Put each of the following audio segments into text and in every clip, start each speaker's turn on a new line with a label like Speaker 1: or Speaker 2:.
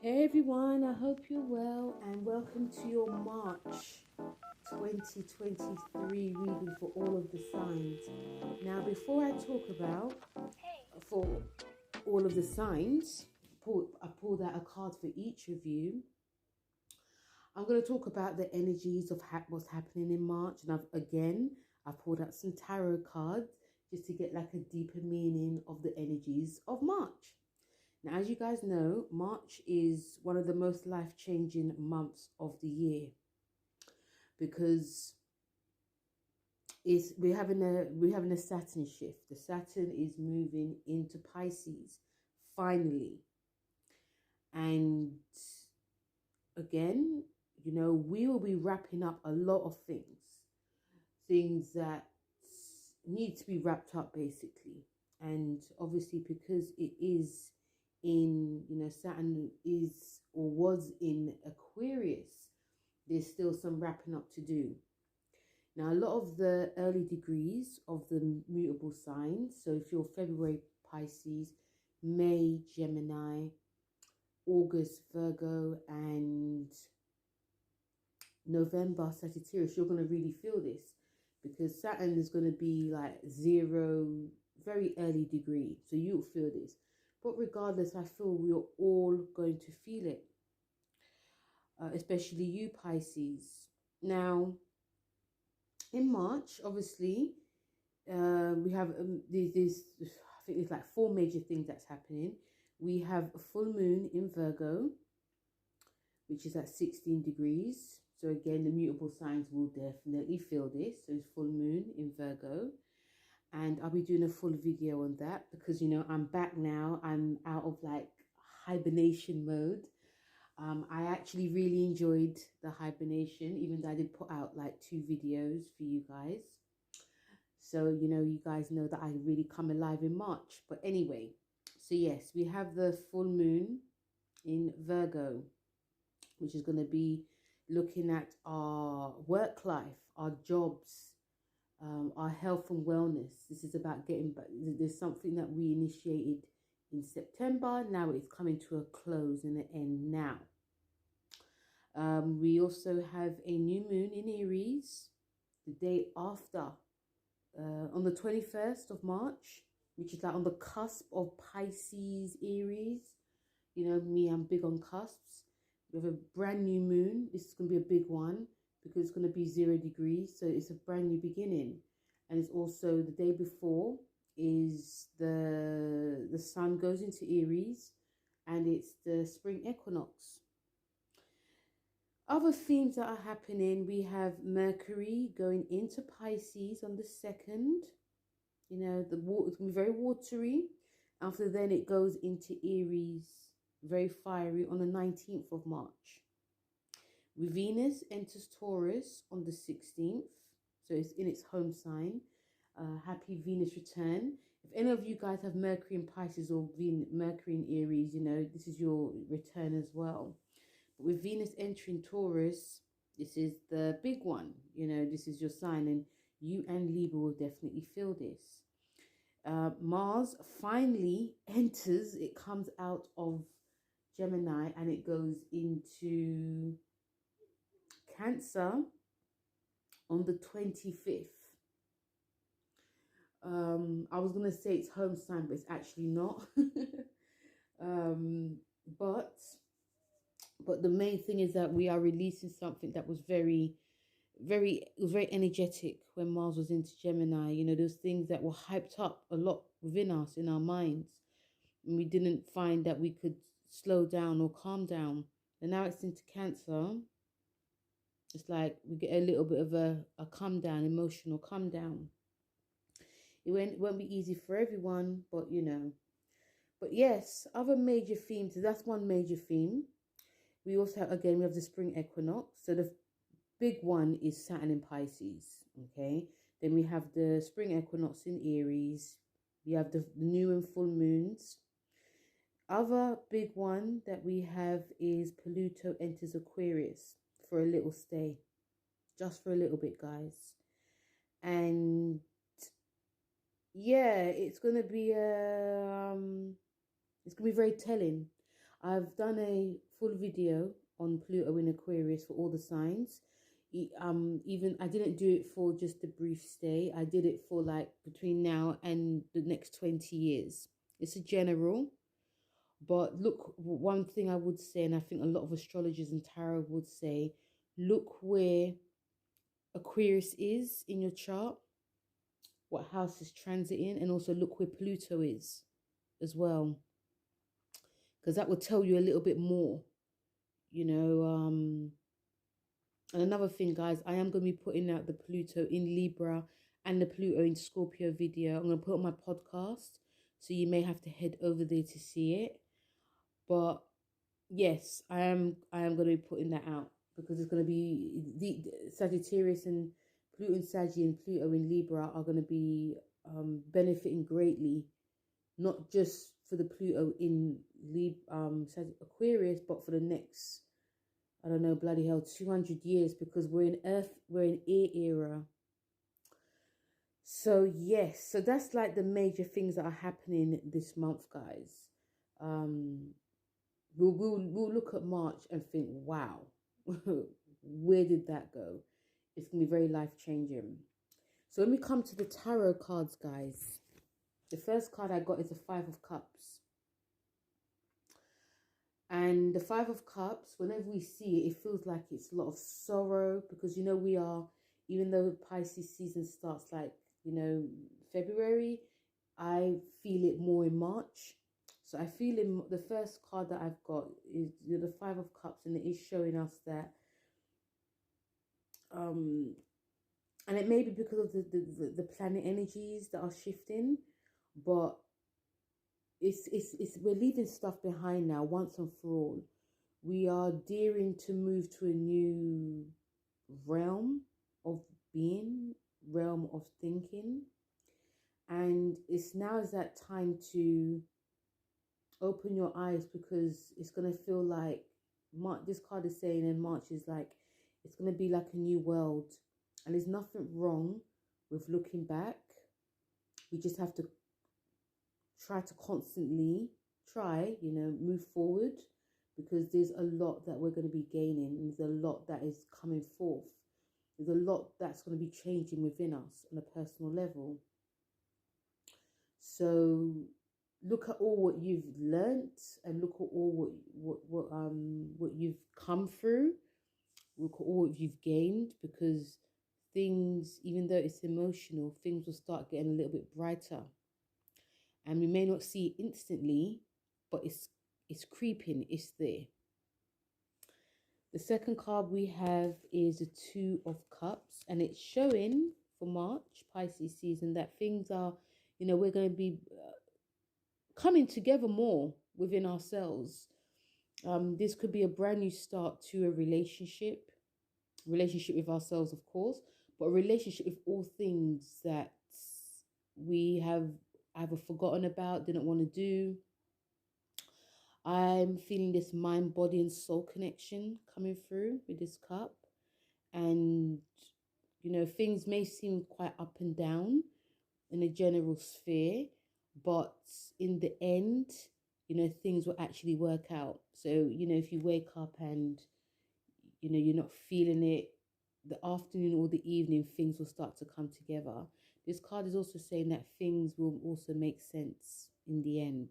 Speaker 1: Hey everyone, I hope you're well and welcome to your March 2023 reading for all of the signs. Now, before I talk about for all of the signs, I pulled out a card for each of you. I'm going to talk about the energies of what's happening in March, and I've pulled out some tarot cards just to get like a deeper meaning of the energies of March. Now, as you guys know, March is one of the most life-changing months of the year because we're having a Saturn shift. The Saturn is moving into Pisces finally, and again, we will be wrapping up a lot of things that need to be wrapped up basically, and obviously because it is Saturn is or was in Aquarius, there's still some wrapping up to do. Now, a lot of the early degrees of the mutable signs, so if you're February Pisces, May Gemini, August Virgo, and November Sagittarius, you're going to really feel this because Saturn is going to be like 0, very early degree, so you'll feel this. But regardless, I feel we're all going to feel it, especially you Pisces. Now, in March, obviously, we have this. I think there's like 4 major things that's happening. We have a full moon in Virgo, which is at 16 degrees. So again, the mutable signs will definitely feel this. So it's full moon in Virgo. And I'll be doing a full video on that because, I'm back now. I'm out of like hibernation mode. I actually really enjoyed the hibernation, even though I did put out like 2 videos for you guys. So, you guys know that I really come alive in March. But anyway, so yes, we have the full moon in Virgo, which is going to be looking at our work life, our jobs, our health and wellness. This is about getting back. There's something that we initiated in September. Now it's coming to a close and an end now. We also have a new moon in Aries the day after, on the 21st of March, which is like on the cusp of Pisces, Aries. You know me, I'm big on cusps. We have a brand new moon. This is going to be a big one because it's going to be 0 degrees. So it's a brand new beginning. And it's also the day before is the sun goes into Aries, and it's the spring equinox. Other themes that are happening, we have Mercury going into Pisces on the 2nd. The water is going to be very watery. After then, it goes into Aries, very fiery, on the 19th of March. Venus enters Taurus on the 16th, so it's in its home sign. Happy Venus return. If any of you guys have Mercury in Pisces or Mercury in Aries, this is your return as well. But with Venus entering Taurus, this is the big one. This is your sign, and you and Libra will definitely feel this. Mars finally enters. It comes out of Gemini and it goes into Cancer on the 25th. I was going to say it's home sign, but it's actually not. But the main thing is that we are releasing something that was very energetic when Mars was into Gemini. Those things that were hyped up a lot within us, in our minds, and we didn't find that we could slow down or calm down. And now it's into Cancer. It's like we get a little bit of a calm down, emotional calm down. It won't be easy for everyone, but But yes, other major themes. That's one major theme. We also have, again, we have the spring equinox. So the big one is Saturn in Pisces, okay? Then we have the spring equinox in Aries. We have the new and full moons. Other big one that we have is Pluto enters Aquarius for a little stay. Just for a little bit, guys. And yeah, it's going to be very telling. I've done a full video on Pluto in Aquarius for all the signs. Even I didn't do it for just a brief stay. I did it for like between now and the next 20 years. It's a general, but look, one thing I would say, and I think a lot of astrologers and tarot would say, look where Aquarius is in your chart, what house is transiting, and also look where Pluto is as well, because that will tell you a little bit more, you know. And another thing, guys, I am going to be putting out the Pluto in Libra and the Pluto in Scorpio video. I'm going to put on my podcast, so you may have to head over there to see it. But yes, I am going to be putting that out, because it's going to be the Sagittarius and Pluto in Saggy and Pluto in Libra are going to be benefiting greatly, not just for the Pluto in Aquarius, but for the next, I don't know, bloody hell, 200 years, because we're in air era. So yes, so that's like the major things that are happening this month, guys. We'll look at March and think, wow, where did that go? It's gonna be very life-changing. So when we come to the tarot cards, guys, the first card I got is the Five of Cups. And the Five of Cups, whenever we see it, it feels like it's a lot of sorrow, because, you know, we are, even though Pisces season starts like, you know, February, I feel it more in March. So I feel in the first card that I've got is the Five of Cups, and it is showing us that, and it may be because of the planet energies that are shifting, but it's we're leaving stuff behind now once and for all. We are daring to move to a new realm of being, realm of thinking, and it's now is that time to open your eyes, because it's going to feel like this card is saying, and March is like, it's going to be like a new world, and there's nothing wrong with looking back. We just have to try to constantly move forward, because there's a lot that we're going to be gaining, and there's a lot that is coming forth. There's a lot that's going to be changing within us on a personal level. So look at all what you've learnt, and look at all what you've come through. Look at all what you've gained, because things, even though it's emotional, things will start getting a little bit brighter. And we may not see it instantly, but it's creeping, it's there. The second card we have is the Two of Cups, and it's showing for March, Pisces season, that things are, you know, we're going to be coming together more within ourselves. This could be a brand new start to a relationship with ourselves, of course, but a relationship with all things that we have either forgotten about, didn't want to do. I'm feeling this mind, body, and soul connection coming through with this cup. And, you know, things may seem quite up and down in a general sphere, but in the end, you know, things will actually work out. So, you know, if you wake up and, you know, you're not feeling it, the afternoon or the evening, things will start to come together. This card is also saying that things will also make sense in the end.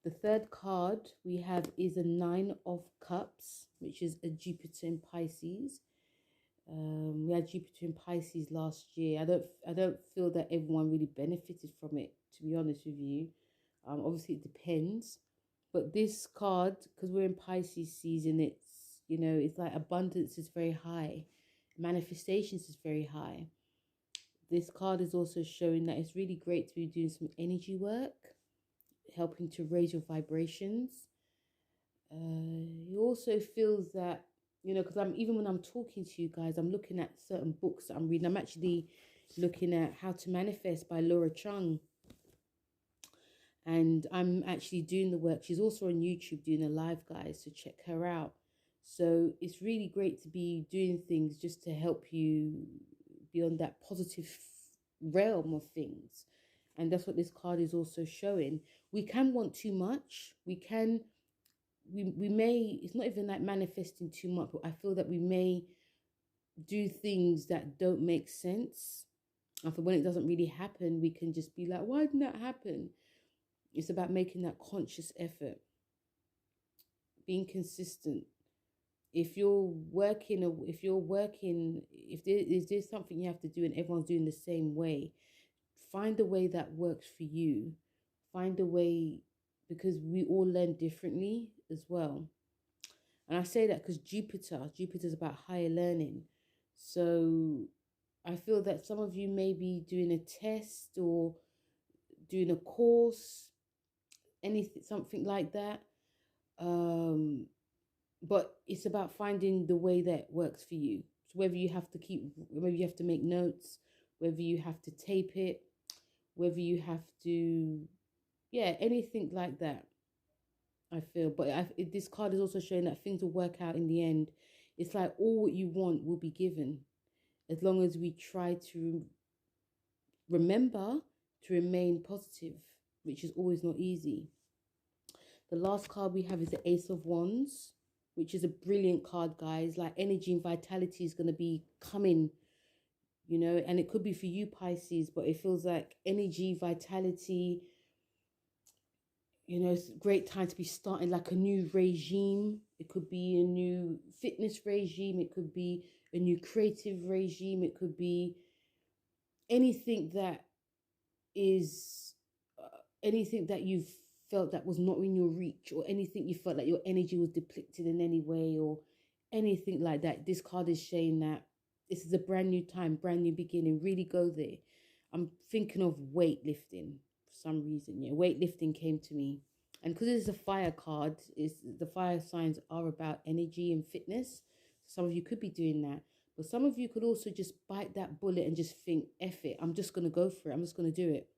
Speaker 1: The third card we have is a Nine of Cups, which is a Jupiter in Pisces. We had Jupiter in Pisces last year. I don't feel that everyone really benefited from it, to be honest with you. Obviously it depends, but this card, because we're in Pisces season, it's, you know, it's like abundance is very high, manifestations is very high. This card is also showing that it's really great to be doing some energy work, helping to raise your vibrations. He also feels that, you know, because even when I'm talking to you guys, I'm looking at certain books that I'm reading. I'm actually looking at How to Manifest by Laura Chung. And I'm actually doing the work. She's also on YouTube doing a live, guys, so check her out. So it's really great to be doing things just to help you be on that positive realm of things. And that's what this card is also showing. We can want too much. We can we may, it's not even like manifesting too much, but I feel that we may do things that don't make sense. And for when it doesn't really happen, we can just be like, why didn't that happen? It's about making that conscious effort, being consistent. If there's something you have to do and everyone's doing the same way, find a way that works for you. Find a way, because we all learn differently as well. And I say that because Jupiter's about higher learning. So I feel that some of you may be doing a test or doing a course, anything, something like that. But it's about finding the way that works for you. So whether you have to make notes, whether you have to tape it, whether you have to, anything like that, I feel. But this card is also showing that things will work out in the end. It's like all what you want will be given, as long as we try to remember to remain positive, which is always not easy. The last card we have is the Ace of Wands, which is a brilliant card, guys. Like energy and vitality is going to be coming, you know, and it could be for you, Pisces, but it feels like energy, vitality, you know, it's a great time to be starting like a new regime. It could be a new fitness regime. It could be a new creative regime. It could be anything that is, anything that you've felt that was not in your reach, or anything you felt like your energy was depleted in any way, or anything like that. This card is saying that this is a brand new time, brand new beginning. Really go there. I'm thinking of weightlifting for some reason. Yeah, weightlifting came to me. And because it's a fire card, the fire signs are about energy and fitness. Some of you could be doing that. But some of you could also just bite that bullet and just think, F it, I'm just going to go for it. I'm just going to do it.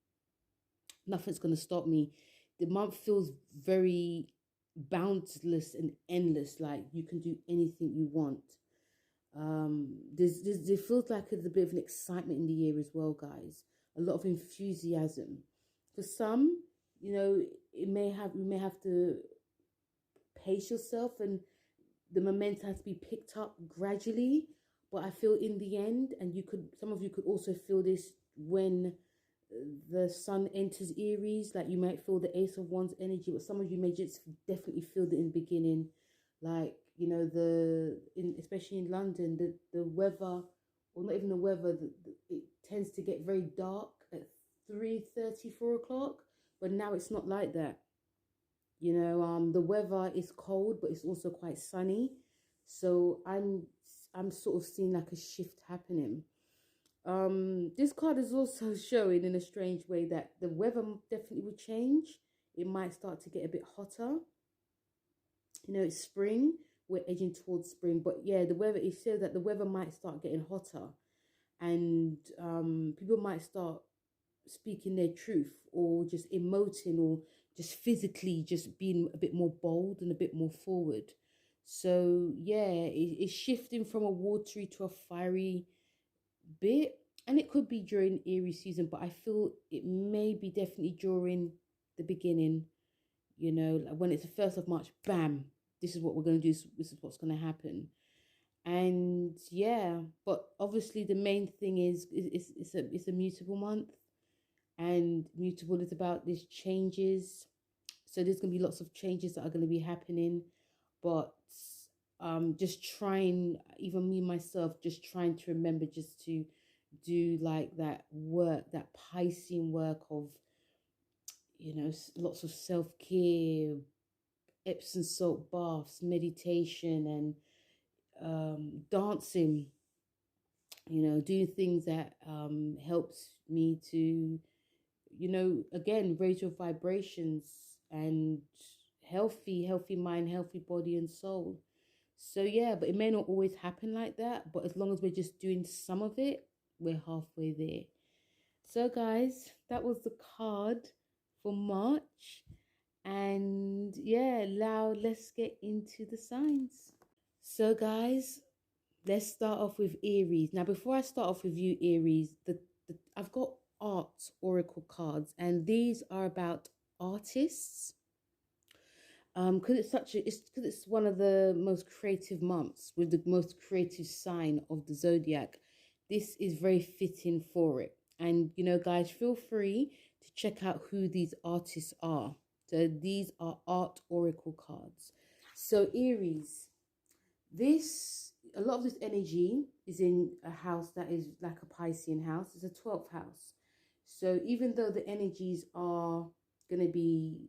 Speaker 1: Nothing's going to stop me. The month feels very boundless and endless. Like you can do anything you want. There feels like there's a bit of an excitement in the year as well, guys. A lot of enthusiasm. For some, you know, you may have to pace yourself, and the momentum has to be picked up gradually. But I feel in the end, and some of you could also feel this when the sun enters Aries, like you might feel the Ace of Wands energy, but some of you may just definitely feel it in the beginning. Like, you know, especially in London, the weather, or not even the weather, it tends to get very dark at 3:30, 4 o'clock, but now it's not like that. You know, the weather is cold, but it's also quite sunny. So I'm sort of seeing like a shift happening. This card is also showing in a strange way that the weather definitely will change. It might start to get a bit hotter. You know, it's spring. We're edging towards spring. But yeah, the weather, it says that the weather might start getting hotter. And people might start speaking their truth, or just emoting, or just physically just being a bit more bold and a bit more forward. So yeah, it's shifting from a watery to a fiery bit, and it could be during Aries season, but I feel it may be definitely during the beginning, you know, like when it's the 1st of March, bam, this is what we're going to do, this is what's going to happen. And yeah, but obviously the main thing is it's a mutable month, and mutable is about these changes. So there's going to be lots of changes that are going to be happening, but just trying, even me myself, just trying to remember just to do like that work, that Piscean work of, you know, lots of self-care, Epsom salt baths, meditation, and dancing, you know, doing things that helps me to, you know, again, raise your vibrations, and healthy mind, healthy body and soul. So yeah, but it may not always happen like that, but as long as we're just doing some of it, we're halfway there. So guys, that was the card for March. And yeah, now let's get into the signs. So guys, let's start off with Aries. Now, before I start off with you, Aries, I've got art oracle cards, and these are about artists. Because it's one of the most creative months with the most creative sign of the zodiac. This is very fitting for it. And you know, guys, feel free to check out who these artists are. So these are art oracle cards. So Aries, this a lot of this energy is in a house that is like a Piscean house. It's a 12th house. So even though the energies are going to be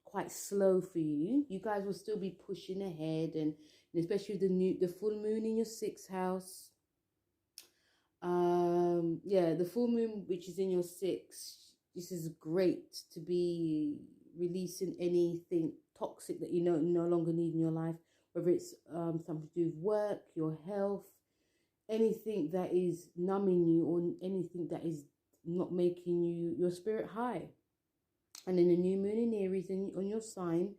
Speaker 1: quite slow for you, you guys will still be pushing ahead, and especially the full moon in your 6th house. Yeah, the full moon which is in your 6th, this is great to be releasing anything toxic that you no longer need in your life, whether it's something to do with work, your health, anything that is numbing you, or anything that is not making your spirit high. And then a new moon in Aries on your sign,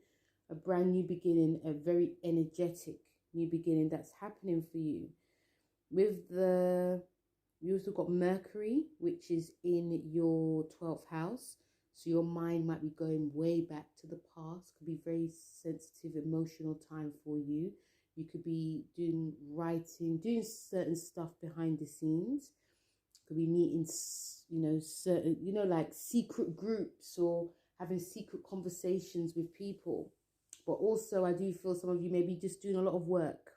Speaker 1: a brand new beginning, a very energetic new beginning that's happening for you. You also got Mercury, which is in your 12th house. So your mind might be going way back to the past. Could be very sensitive, emotional time for you. You could be doing writing, doing certain stuff behind the scenes. Could be meeting, certain, like secret groups, or having secret conversations with people. But also, I do feel some of you may be just doing a lot of work.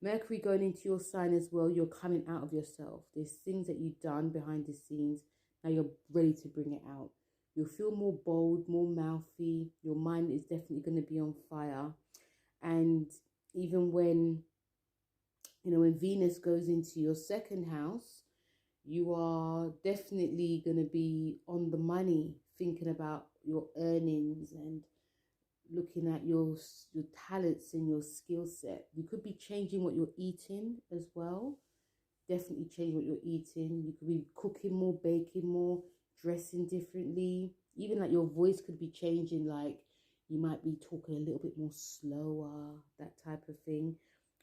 Speaker 1: Mercury going into your sign as well, you're coming out of yourself. There's things that you've done behind the scenes. Now you're ready to bring it out. You'll feel more bold, more mouthy. Your mind is definitely going to be on fire. And even when Venus goes into your 2nd house, you are definitely going to be on the money, thinking about your earnings and looking at your talents and your skill set. You could be changing what you're eating as well. Definitely change what you're eating. You could be cooking more, baking more, dressing differently. Even like your voice could be changing, like you might be talking a little bit more slower, that type of thing.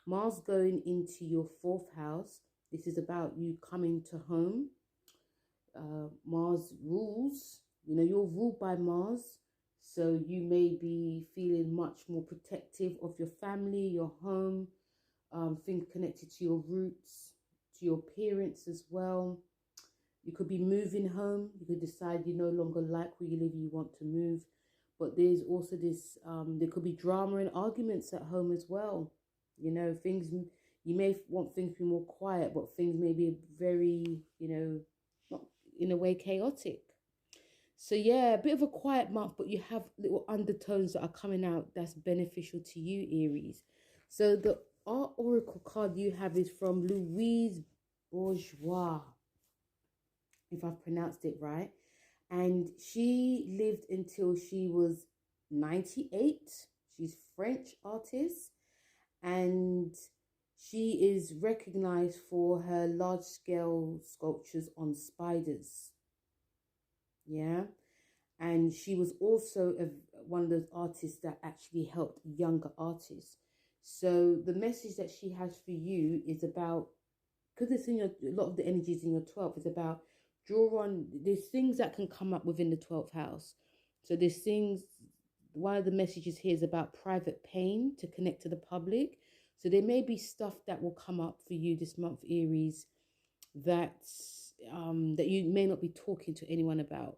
Speaker 1: Mars going into your 4th house. This is about you coming to home. Mars rules. You're ruled by Mars. So you may be feeling much more protective of your family, your home, things connected to your roots, to your parents as well. You could be moving home. You could decide you no longer like where you live, you want to move. But there's also this, there could be drama and arguments at home as well. Things, you may want things to be more quiet, but things may be very, not in a way chaotic. So yeah, a bit of a quiet month, but you have little undertones that are coming out that's beneficial to you, Aries. So the art oracle card you have is from Louise Bourgeois, if I've pronounced it right. And she lived until she was 98. She's French artist, and she is recognized for her large-scale sculptures on spiders. Yeah. And she was also one of those artists that actually helped younger artists. So the message that she has for you is about, because it's in a lot of the energies in your 12th, it's about there's things that can come up within the 12th house. So there's things, one of the messages here is about private pain to connect to the public. So there may be stuff that will come up for you this month, Aries, that you may not be talking to anyone about.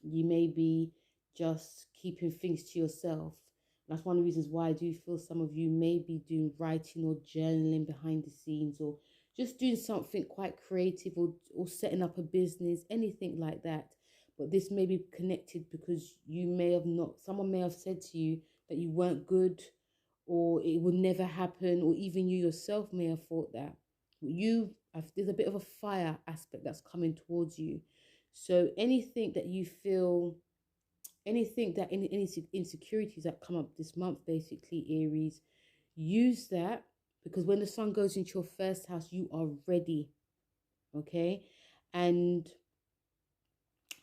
Speaker 1: You may be just keeping things to yourself. That's one of the reasons why I do feel some of you may be doing writing or journaling behind the scenes, or just doing something quite creative, or setting up a business, anything like that. But this may be connected because someone may have said to you that you weren't good, or it would never happen, or even you yourself may have thought that. There's a bit of a fire aspect that's coming towards you. So anything that you feel, any insecurities that come up this month, basically, Aries, use that, because when the sun goes into your 1st house, you are ready. Okay. And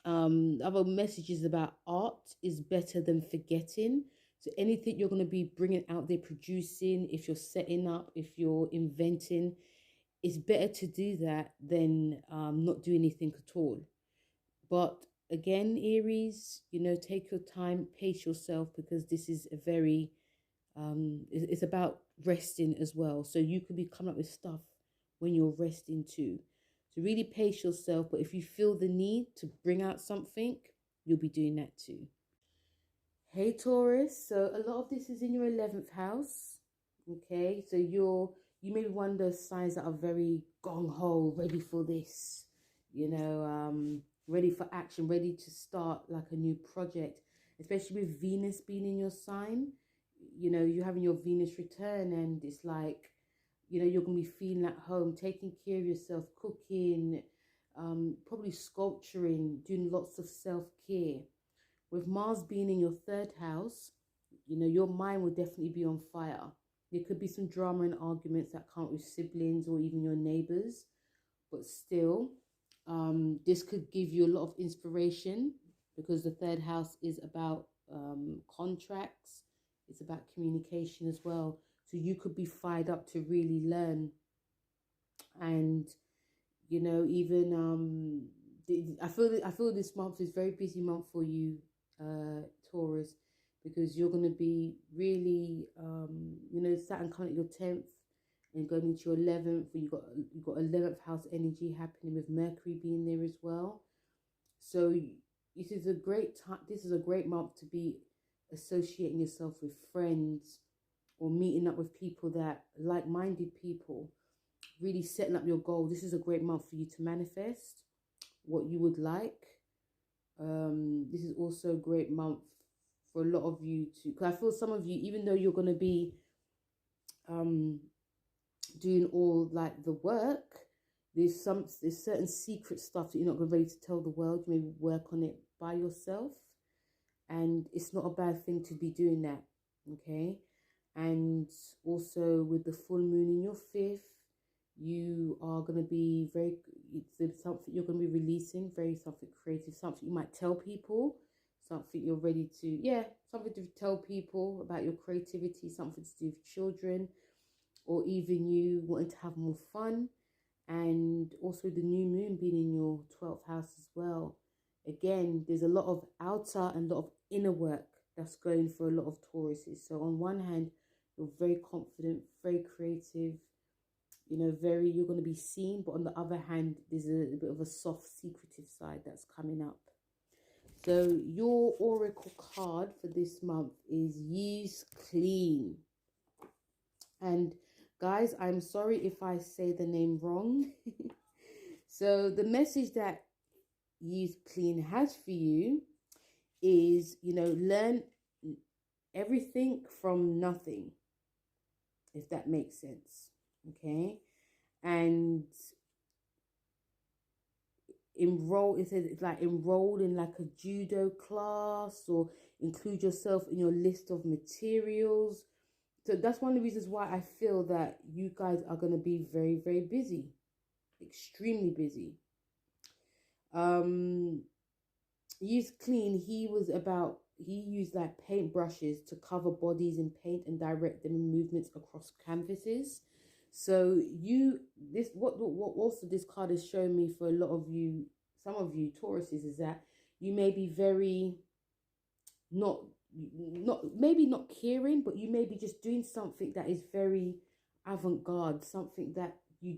Speaker 1: other messages about art is better than forgetting. So anything you're going to be bringing out there, producing, if you're setting up, if you're inventing, it's better to do that than not do anything at all. But again, Aries, you know, take your time, pace yourself, because this is a very, it's about resting as well. So you could be coming up with stuff when you're resting too. So really pace yourself. But if you feel the need to bring out something, you'll be doing that too. Hey Taurus, so a lot of this is in your 11th house. Okay, so you may be one of those signs that are very gung-ho, ready for this, you know, ready for action, ready to start like a new project, especially with Venus being in your sign. You know, you're having your Venus return, and it's like, you know, you're going to be feeling at home, taking care of yourself, cooking, probably sculpturing, doing lots of self-care. With Mars being in your 3rd house, you know, your mind will definitely be on fire. There could be some drama and arguments that come with siblings or even your neighbors. But still, this could give you a lot of inspiration, because the 3rd house is about contracts. It's about communication as well. So you could be fired up to really learn. And, you know, even I feel this month is a very busy month for you, Taurus, because you're going to be really, you know, Saturn coming at your 10th and going into your 11th. You've got 11th house energy happening with Mercury being there as well. So this is a great time. This is a great month to be associating yourself with friends or meeting up with people that like-minded people, really setting up your goal. This is a great month for you to manifest what you would like. This is also a great month for a lot of you to, because I feel some of you, even though you're going to be doing all like the work, there's certain secret stuff that you're not going to be ready to tell the world. You may work on it by yourself, and it's not a bad thing to be doing that. Okay. And also with the full moon in your 5th, you are going to be it's something you're going to be releasing, something creative, something you might tell people, something you're ready to, something to tell people about your creativity, something to do with children, or even you wanting to have more fun. And also the new moon being in your 12th house as well. Again, there's a lot of outer and a lot of inner work that's going for a lot of Tauruses. So on one hand, you're very confident, very creative, you know, you're going to be seen. But on the other hand, there's a bit of a soft, secretive side that's coming up. So your oracle card for this month is Use Clean. And guys, I'm sorry if I say the name wrong. So the message that Use Clean has for you is, you know, learn everything from nothing, if that makes sense. Okay. And it says it's like enroll in like a judo class, or include yourself in your list of materials. So that's one of the reasons why I feel that you guys are going to be very, very busy, extremely busy. Use Clean, he used like paint brushes to cover bodies in paint and direct them in movements across canvases. So what also this card is showing me for a lot of you, some of you Tauruses, is that you may be very maybe not caring, but you may be just doing something that is very avant-garde, something that you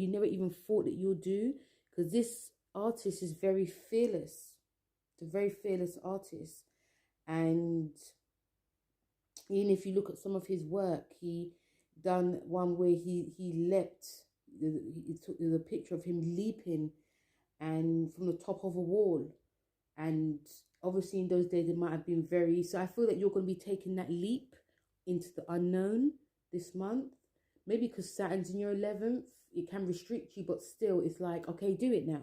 Speaker 1: never even thought that you'll do, because this artist is very fearless. It's a very fearless artist. And even if you look at some of his work, he done one where he leapt. He took the picture of him leaping and from the top of a wall. And obviously in those days it might have been so I feel that you're going to be taking that leap into the unknown this month. Maybe because Saturn's in your 11th, it can restrict you, but still it's like, okay, do it now.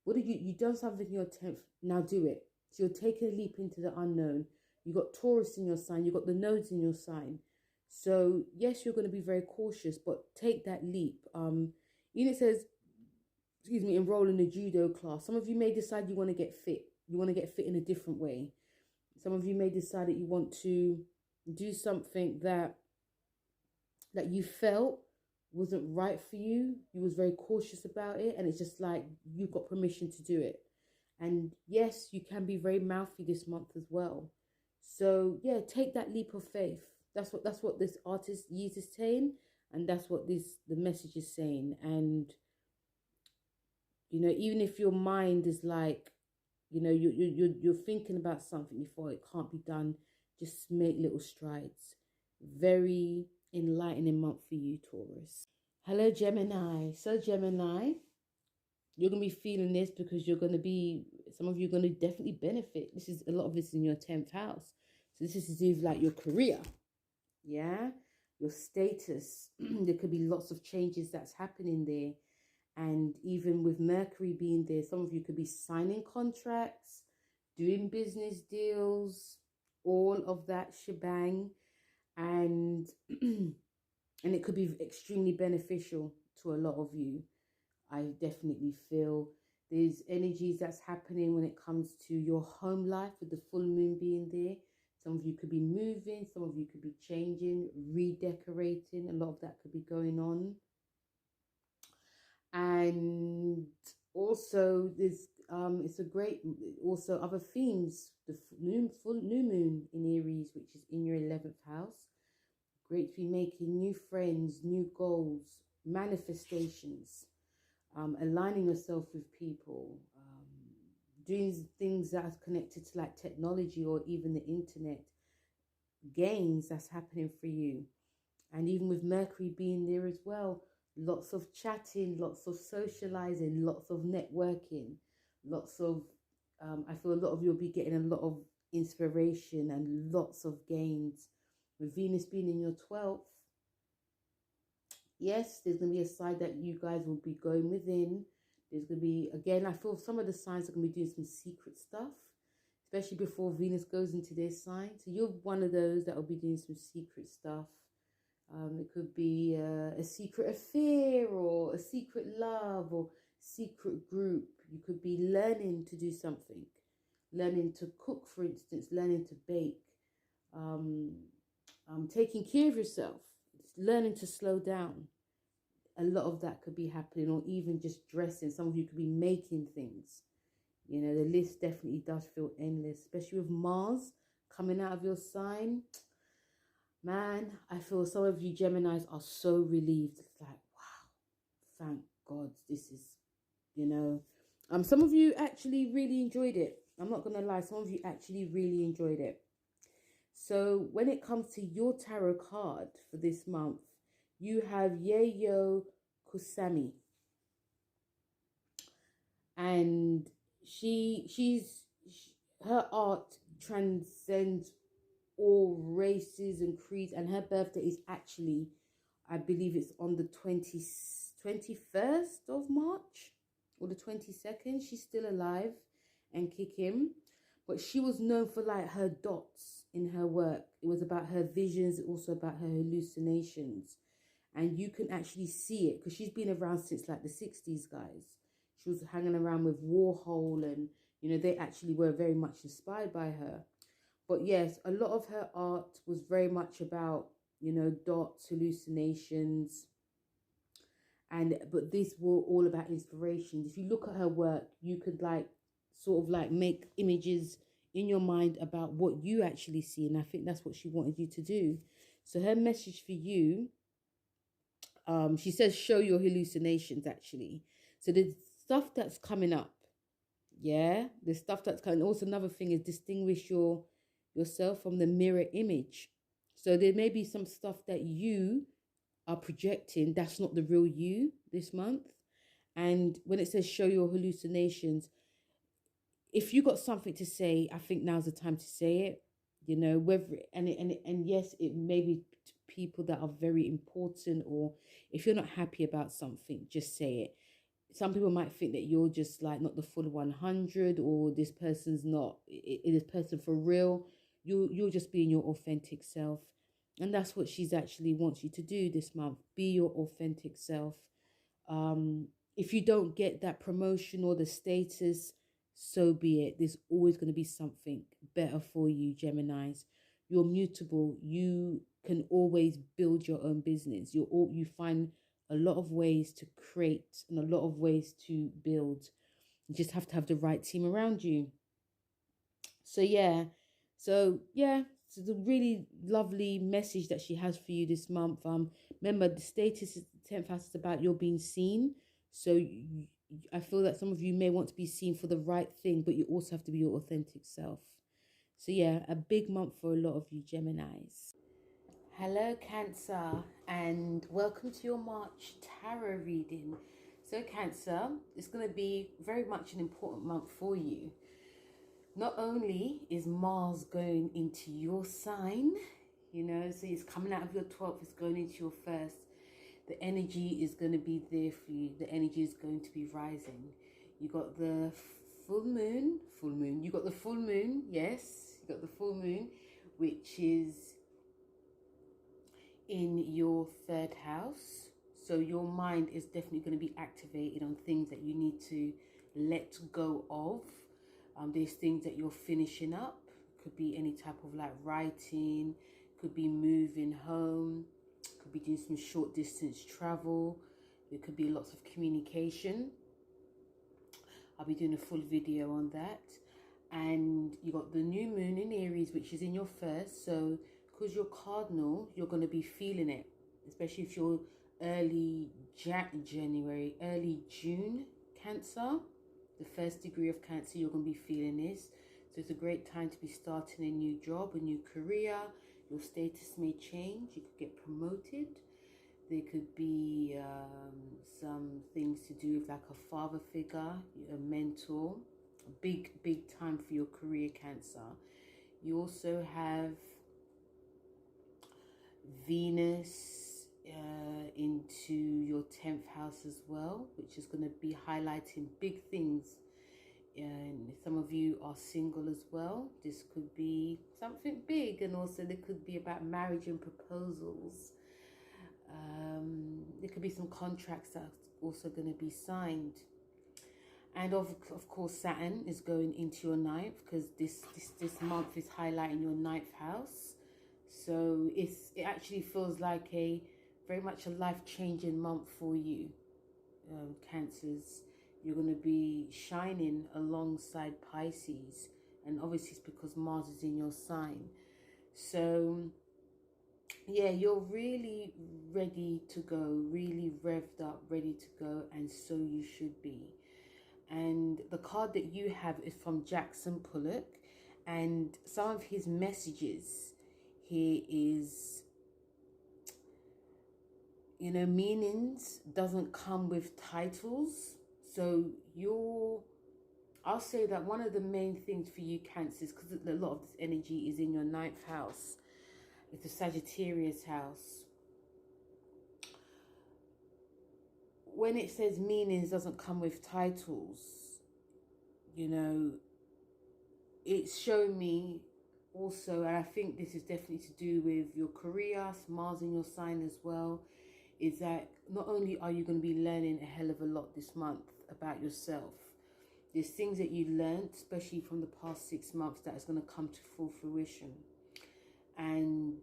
Speaker 1: What did you've done something in your 10th, now do it. So you're taking a leap into the unknown. You got Taurus in your sign, you got the nodes in your sign. So yes, you're going to be very cautious, but take that leap. It says, enroll in a judo class. Some of you may decide you want to get fit. You want to get fit in a different way. Some of you may decide that you want to do something that you felt wasn't right for you. You was very cautious about it, and it's just like you've got permission to do it. And yes, you can be very mouthy this month as well. So yeah, take that leap of faith. That's what this artist is saying, and that's what the message is saying. And you know, even if your mind is like, you know, you're thinking about something, you thought it can't be done, just make little strides. Very enlightening month for you, Taurus. Hello, Gemini. So Gemini, you're going to be feeling this because you're going to be, some of you are going to definitely benefit. This is, a lot of this in your 10th house. So this is to do with like your career. Yeah. Your status. There could be lots of changes that's happening there. And even with Mercury being there, some of you could be signing contracts, doing business deals, all of that shebang. And, and it could be extremely beneficial to a lot of you. I definitely feel there's energies that's happening when it comes to your home life with the full moon being there. Some of you could be moving, some of you could be changing, redecorating. A lot of that could be going on. And also there's it's a great, also other themes. The full new moon in Aries, which is in your 11th house. Great to be making new friends, new goals, manifestations. Aligning yourself with people, doing things that are connected to like technology or even the internet, gains that's happening for you. And even with Mercury being there as well, lots of chatting, lots of socializing, lots of networking, lots of, I feel a lot of you will be getting a lot of inspiration and lots of gains. With Venus being in your 12th, yes, there's going to be a side that you guys will be going within. There's going to be, again, I feel some of the signs are going to be doing some secret stuff, especially before Venus goes into their sign. So you're one of those that will be doing some secret stuff. It could be a secret affair or a secret love or secret group. You could be learning to do something, learning to cook, for instance, learning to bake, taking care of yourself, learning to slow down. A lot of that could be happening, or even just dressing. Some of you could be making things. You know, the list definitely does feel endless, especially with Mars coming out of your sign. Man, I feel some of you Geminis are so relieved. It's like, wow, thank God this is, you know. Some of you actually really enjoyed it. I'm not going to lie. Some of you actually really enjoyed it. So when it comes to your tarot card for this month, you have Yayoi Kusama. And her art transcends all races and creeds, and her birthday is actually, I believe it's on the 21st of March or the 22nd. She's still alive and kicking, but she was known for like her dots in her work. It was about her visions, also about her hallucinations, and you can actually see it because she's been around since like the 60s, guys. She was hanging around with Warhol, and you know, they actually were very much inspired by her. But yes, a lot of her art was very much about, you know, dots, hallucinations. But these were all about inspirations. If you look at her work, you could like sort of like make images in your mind about what you actually see. And I think that's what she wanted you to do. So her message for you, she says, show your hallucinations actually. So the stuff that's coming up, yeah, the stuff that's coming. Also, another thing is distinguish yourself from the mirror image. So there may be some stuff that you are projecting that's not the real you this month. And when it says show your hallucinations, if you got something to say, I think now's the time to say it. You know, whether and yes, it may be people that are very important, or if you're not happy about something, just say it. Some people might think that you're just like not the full 100, or this person's not, this person for real. You're just being your authentic self. And that's what she's actually wants you to do this month. Be your authentic self. If you don't get that promotion or the status, so be it. There's always going to be something better for you, Geminis. You're mutable. You can always build your own business. You find a lot of ways to create and a lot of ways to build. You just have to have the right team around you. So yeah, it's a really lovely message that she has for you this month. Remember, the status is the 10th house is about you're being seen. So I feel that some of you may want to be seen for the right thing, but you also have to be your authentic self. So yeah, a big month for a lot of you Geminis. Hello Cancer, and welcome to your March tarot reading. So Cancer, it's going to be very much an important month for you. Not only is Mars going into your sign, you know, so it's coming out of your 12th, it's going into your first. The energy is going to be there for you. The energy is going to be rising. You got the full moon. You got the full moon, yes. You got the full moon, which is in your 3rd house. So your mind is definitely going to be activated on things that you need to let go of. There's things that you're finishing up. Could be any type of like writing, could be moving home, could be doing some short distance travel. There could be lots of communication. I'll be doing a full video on that. And you got the new moon in Aries, which is in your first. So because you're cardinal, you're going to be feeling it, especially if you're early January, early June Cancer. The 1st degree of Cancer, you're going to be feeling this. So it's a great time to be starting a new job, a new career. Your status may change. You could get promoted. There could be some things to do with like a father figure, a mentor. A big time for your career, Cancer. You also have Venus into your 10th house as well, which is going to be highlighting big things. And some of you are single as well. This could be something big, and also there could be about marriage and proposals. There could be some contracts that are also going to be signed. And of course Saturn is going into your 9th, because this month is highlighting your 9th house. So it actually feels like very much a life-changing month for you, Cancers. You're going to be shining alongside Pisces, and obviously it's because Mars is in your sign. So yeah, you're really ready to go, really revved up, ready to go, and so you should be. And the card that you have is from Jackson Pollock, and some of his messages here is, you know, meanings doesn't come with titles. So I'll say that one of the main things for you Cancers, because a lot of this energy is in your 9th house, it's the Sagittarius house. When it says meanings doesn't come with titles, you know, it's showing me also, and I think this is definitely to do with your career, Mars in your sign as well, is that not only are you going to be learning a hell of a lot this month about yourself, there's things that you learned, especially from the past 6 months, that is going to come to full fruition. And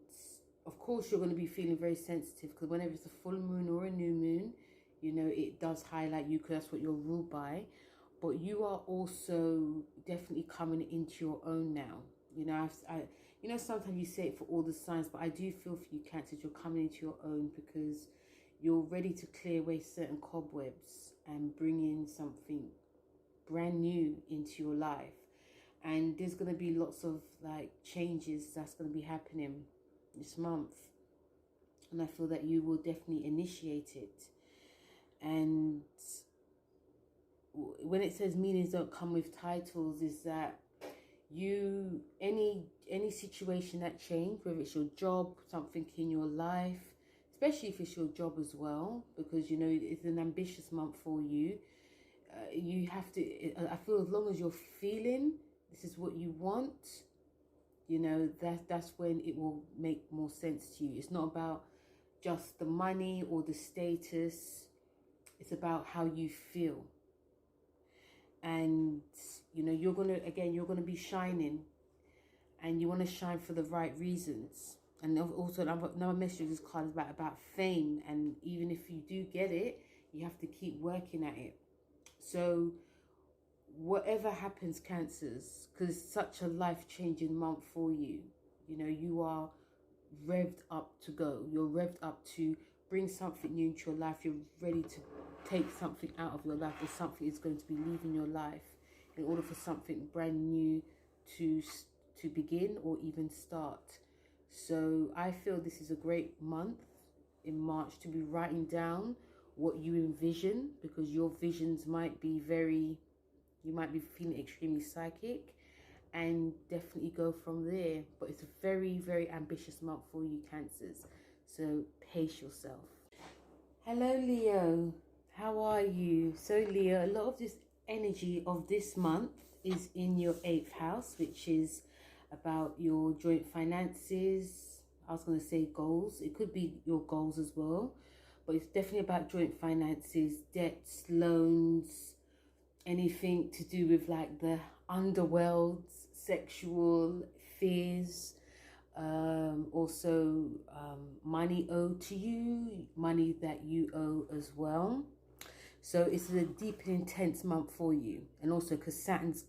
Speaker 1: of course you're going to be feeling very sensitive, because whenever it's a full moon or a new moon, you know, it does highlight you, because that's what you're ruled by. But you are also definitely coming into your own now. You know, you know, sometimes you say it for all the signs, but I do feel for you Cancers, you're coming into your own, because you're ready to clear away certain cobwebs and bring in something brand new into your life. And there's going to be lots of like changes that's going to be happening this month, and I feel that you will definitely initiate it. And when it says meanings don't come with titles, is that you, any situation that change, whether it's your job, something in your life, especially if it's your job as well, because you know it's an ambitious month for you. You have to, I feel, as long as you're feeling this is what you want, you know, that's when it will make more sense to you. It's not about just the money or the status. It's about how you feel. And you know, you're gonna be shining, and you want to shine for the right reasons. And also another message of this card is about fame, and even if you do get it, you have to keep working at it. So whatever happens, Cancers, because it's such a life-changing month for you. You know, you are revved up to go. You're revved up to bring something new into your life. You're ready to take something out of your life, or something is going to be leaving your life in order for something brand new to begin or even start. So I feel this is a great month in March to be writing down what you envision, because your visions might be you might be feeling extremely psychic, and definitely go from there. But it's a very, very ambitious month for you, Cancers, so pace yourself. Hello, Leo, how are you? So Leo, a lot of this energy of this month is in your 8th house, which is about your joint finances. I was going to say goals. It could be your goals as well, but it's definitely about joint finances, debts, loans, anything to do with like the underworld, sexual fears, also money owed to you, money that you owe as well. So it's a deep and intense month for you, and also because Saturn's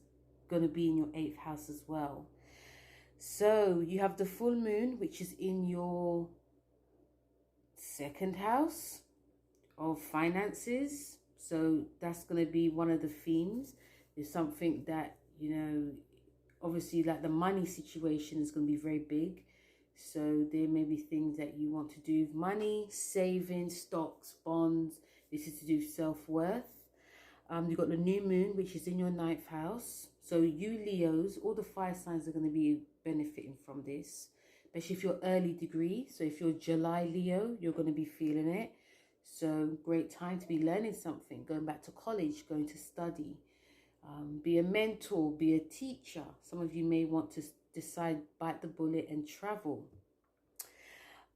Speaker 1: going to be in your 8th house as well. So you have the full moon, which is in your 2nd house of finances. So that's going to be one of the themes. There's something that, you know, obviously like the money situation is going to be very big. So there may be things that you want to do with money, saving, stocks, bonds. This is to do self-worth. You've got the new moon, which is in your 9th house. So you Leos, all the fire signs are going to be benefiting from this, especially if you're early degree. So if you're July Leo, you're going to be feeling it. So great time to be learning something, going back to college, going to study, be a mentor, be a teacher. Some of you may want to decide, bite the bullet and travel.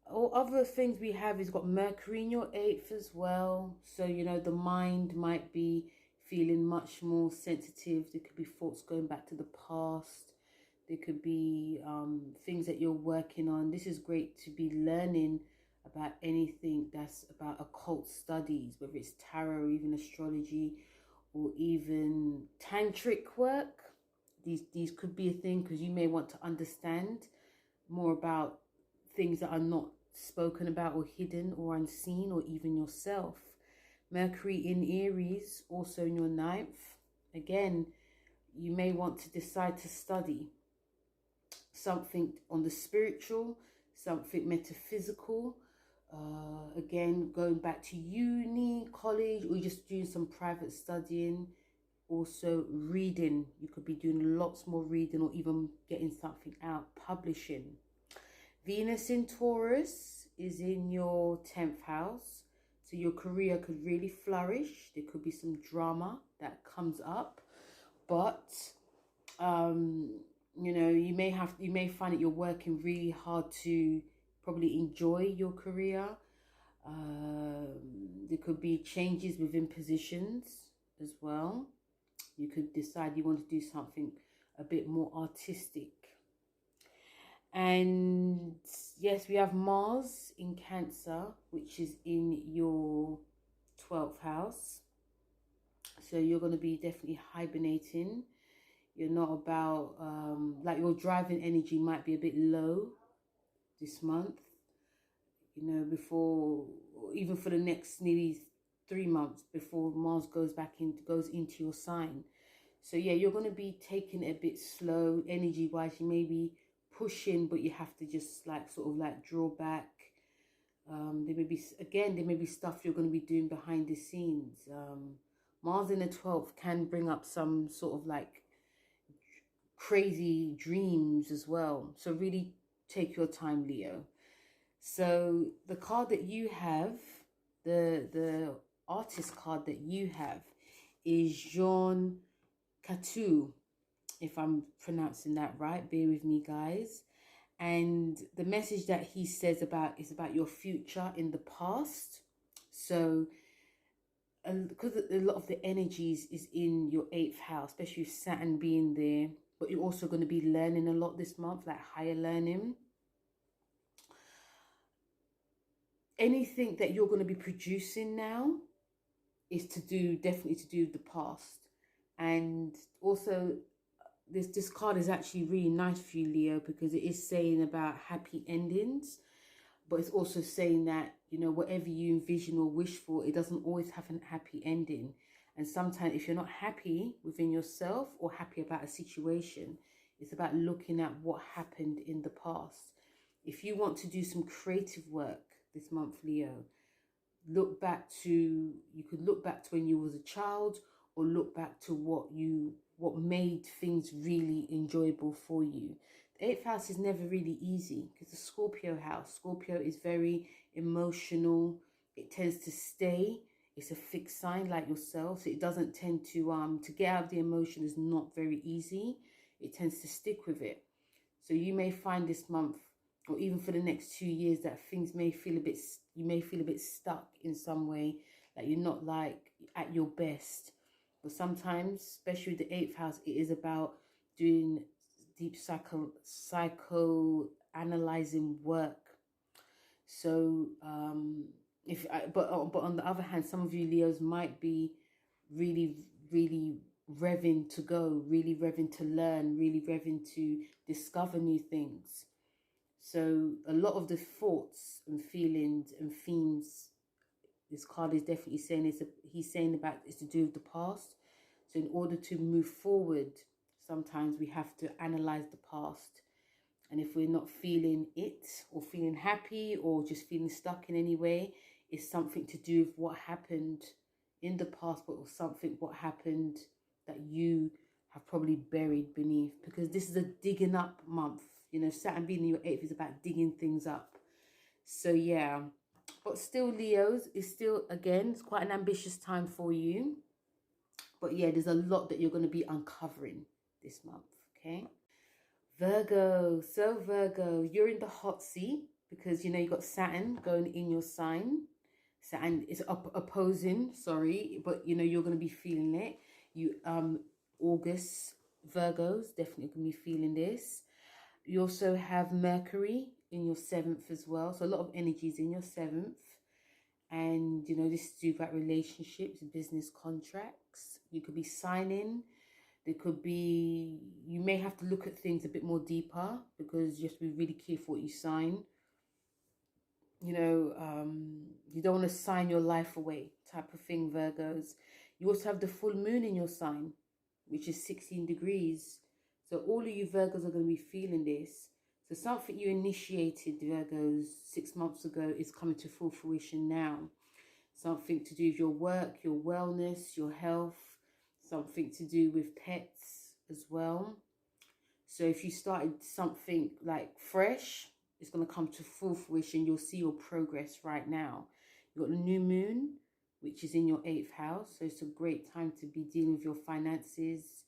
Speaker 1: Or other things we have is got Mercury in your 8th as well. So, you know, the mind might be feeling much more sensitive. There could be thoughts going back to the past. There could be things that you're working on. This is great to be learning about anything that's about occult studies, whether it's tarot or even astrology or even tantric work. These could be a thing, because you may want to understand more about things that are not spoken about or hidden or unseen, or even yourself. Mercury in Aries, also in your 9th. Again, you may want to decide to study something on the spiritual, something metaphysical. Again, going back to uni, college, or just doing some private studying. Also reading, you could be doing lots more reading, or even getting something out, publishing. Venus in Taurus is in your 10th house. So your career could really flourish. There could be some drama that comes up, but you know, you may find that you're working really hard to probably enjoy your career. There could be changes within positions as well. You could decide you want to do something a bit more artistic. And yes, we have Mars in Cancer, which is in your 12th house. So you're going to be definitely hibernating. You're not about, like your driving energy might be a bit low this month. You know, before, even for the next nearly 3 months before Mars goes into your sign. So yeah, you're going to be taking it a bit slow energy wise. You may be pushing, but you have to just like sort of like draw back. There may be stuff you're going to be doing behind the scenes. Mars in the 12th can bring up some sort of like crazy dreams as well. So really take your time, Leo. So the card that you have, the artist card that you have, is Jean Catu, if I'm pronouncing that right. Bear with me, guys. And the message that he says is about your future in the past. So because a lot of the energies is in your 8th house, especially with Saturn being there, but you're also going to be learning a lot this month, like higher learning. Anything that you're going to be producing now is definitely to do with the past. And also, this card is actually really nice for you, Leo, because it is saying about happy endings, but it's also saying that, you know, whatever you envision or wish for, it doesn't always have a happy ending. And sometimes if you're not happy within yourself or happy about a situation, it's about looking at what happened in the past. If you want to do some creative work this month, Leo, look back to, you could look back to when you was a child, or look back to what made things really enjoyable for you. The 8th house is never really easy because the Scorpio house. Scorpio is very emotional. It tends to stay. It's a fixed sign like yourself. So it doesn't tend to get out of the emotion is not very easy. It tends to stick with it. So you may find this month, or even for the next 2 years, that things may feel a bit, you may feel a bit stuck in some way, that you're not like at your best. But sometimes, especially with the 8th house, it is about doing deep psycho-analyzing work. So, but on the other hand, some of you Leos might be really, really revving to go, really revving to learn, really revving to discover new things. So a lot of the thoughts and feelings and themes this card is definitely saying, he's saying about it's to do with the past. So in order to move forward, sometimes we have to analyze the past. And if we're not feeling it, or feeling happy, or just feeling stuck in any way, it's something to do with what happened in the past, but something what happened that you have probably buried beneath. Because this is a digging up month. You know, Saturn being in your 8th is about digging things up. So yeah, but still, Leos, is still, again, it's quite an ambitious time for you. But yeah, there's a lot that you're going to be uncovering this month, okay? Virgo. So Virgo, you're in the hot seat because, you know, you got Saturn going in your sign. Saturn is opposing, sorry, but, you know, you're going to be feeling it. You, August, Virgos, definitely going to be feeling this. You also have Mercury in your 7th as well. So a lot of energies in your 7th. And, you know, this is to do about relationships, business contracts. You could be signing. There could be, you may have to look at things a bit more deeper because you have to be really careful what you sign. You know, you don't want to sign your life away type of thing, Virgos. You also have the full moon in your sign, which is 16 degrees. So all of you Virgos are going to be feeling this. So something you initiated, Virgos, 6 months ago is coming to full fruition now. Something to do with your work, your wellness, your health. Something to do with pets as well. So if you started something like fresh, it's going to come to full fruition. You'll see your progress right now. You've got the new moon, which is in your 8th house. So it's a great time to be dealing with your finances,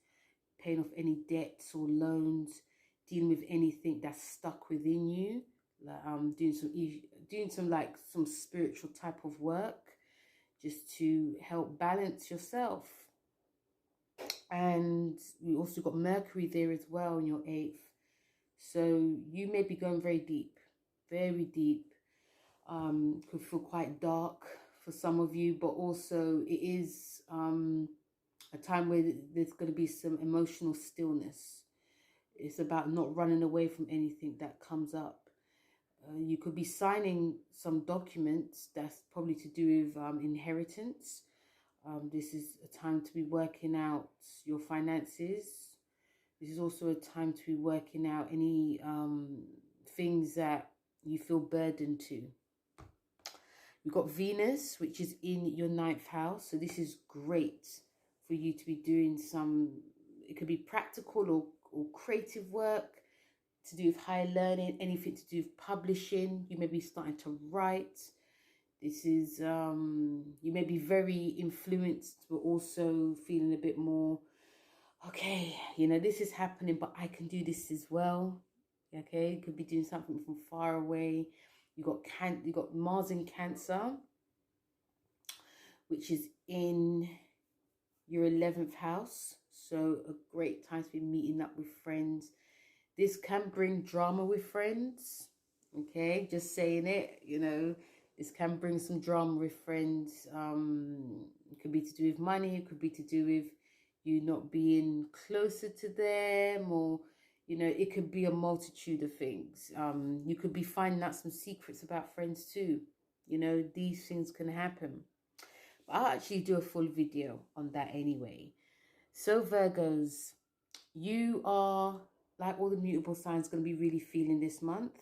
Speaker 1: paying off any debts or loans, dealing with anything that's stuck within you, like doing some spiritual type of work, just to help balance yourself. And we also got Mercury there as well in your 8th. So you may be going very deep, very deep. Could feel quite dark for some of you, but also it is a time where there's going to be some emotional stillness. It's about not running away from anything that comes up. You could be signing some documents that's probably to do with inheritance. This is a time to be working out your finances. This is also a time to be working out any things that you feel burdened to. You've got Venus, which is in your 9th house. So this is great for you to be doing some, it could be practical or creative work to do with higher learning, anything to do with publishing. You may be starting to write. This is, you may be very influenced, but also feeling a bit more, okay, you know, this is happening, but I can do this as well. Okay, you could be doing something from far away. You got Mars in Cancer, which is in your 11th house. So a great time to be meeting up with friends. This can bring drama with friends. Okay, just saying it, you know, this can bring some drama with friends. It could be to do with money. It could be to do with, you not being closer to them, or you know, it could be a multitude of things. You could be finding out some secrets about friends too. You know, these things can happen. But I'll actually do a full video on that anyway. So Virgos, you are, like all the mutable signs, going to be really feeling this month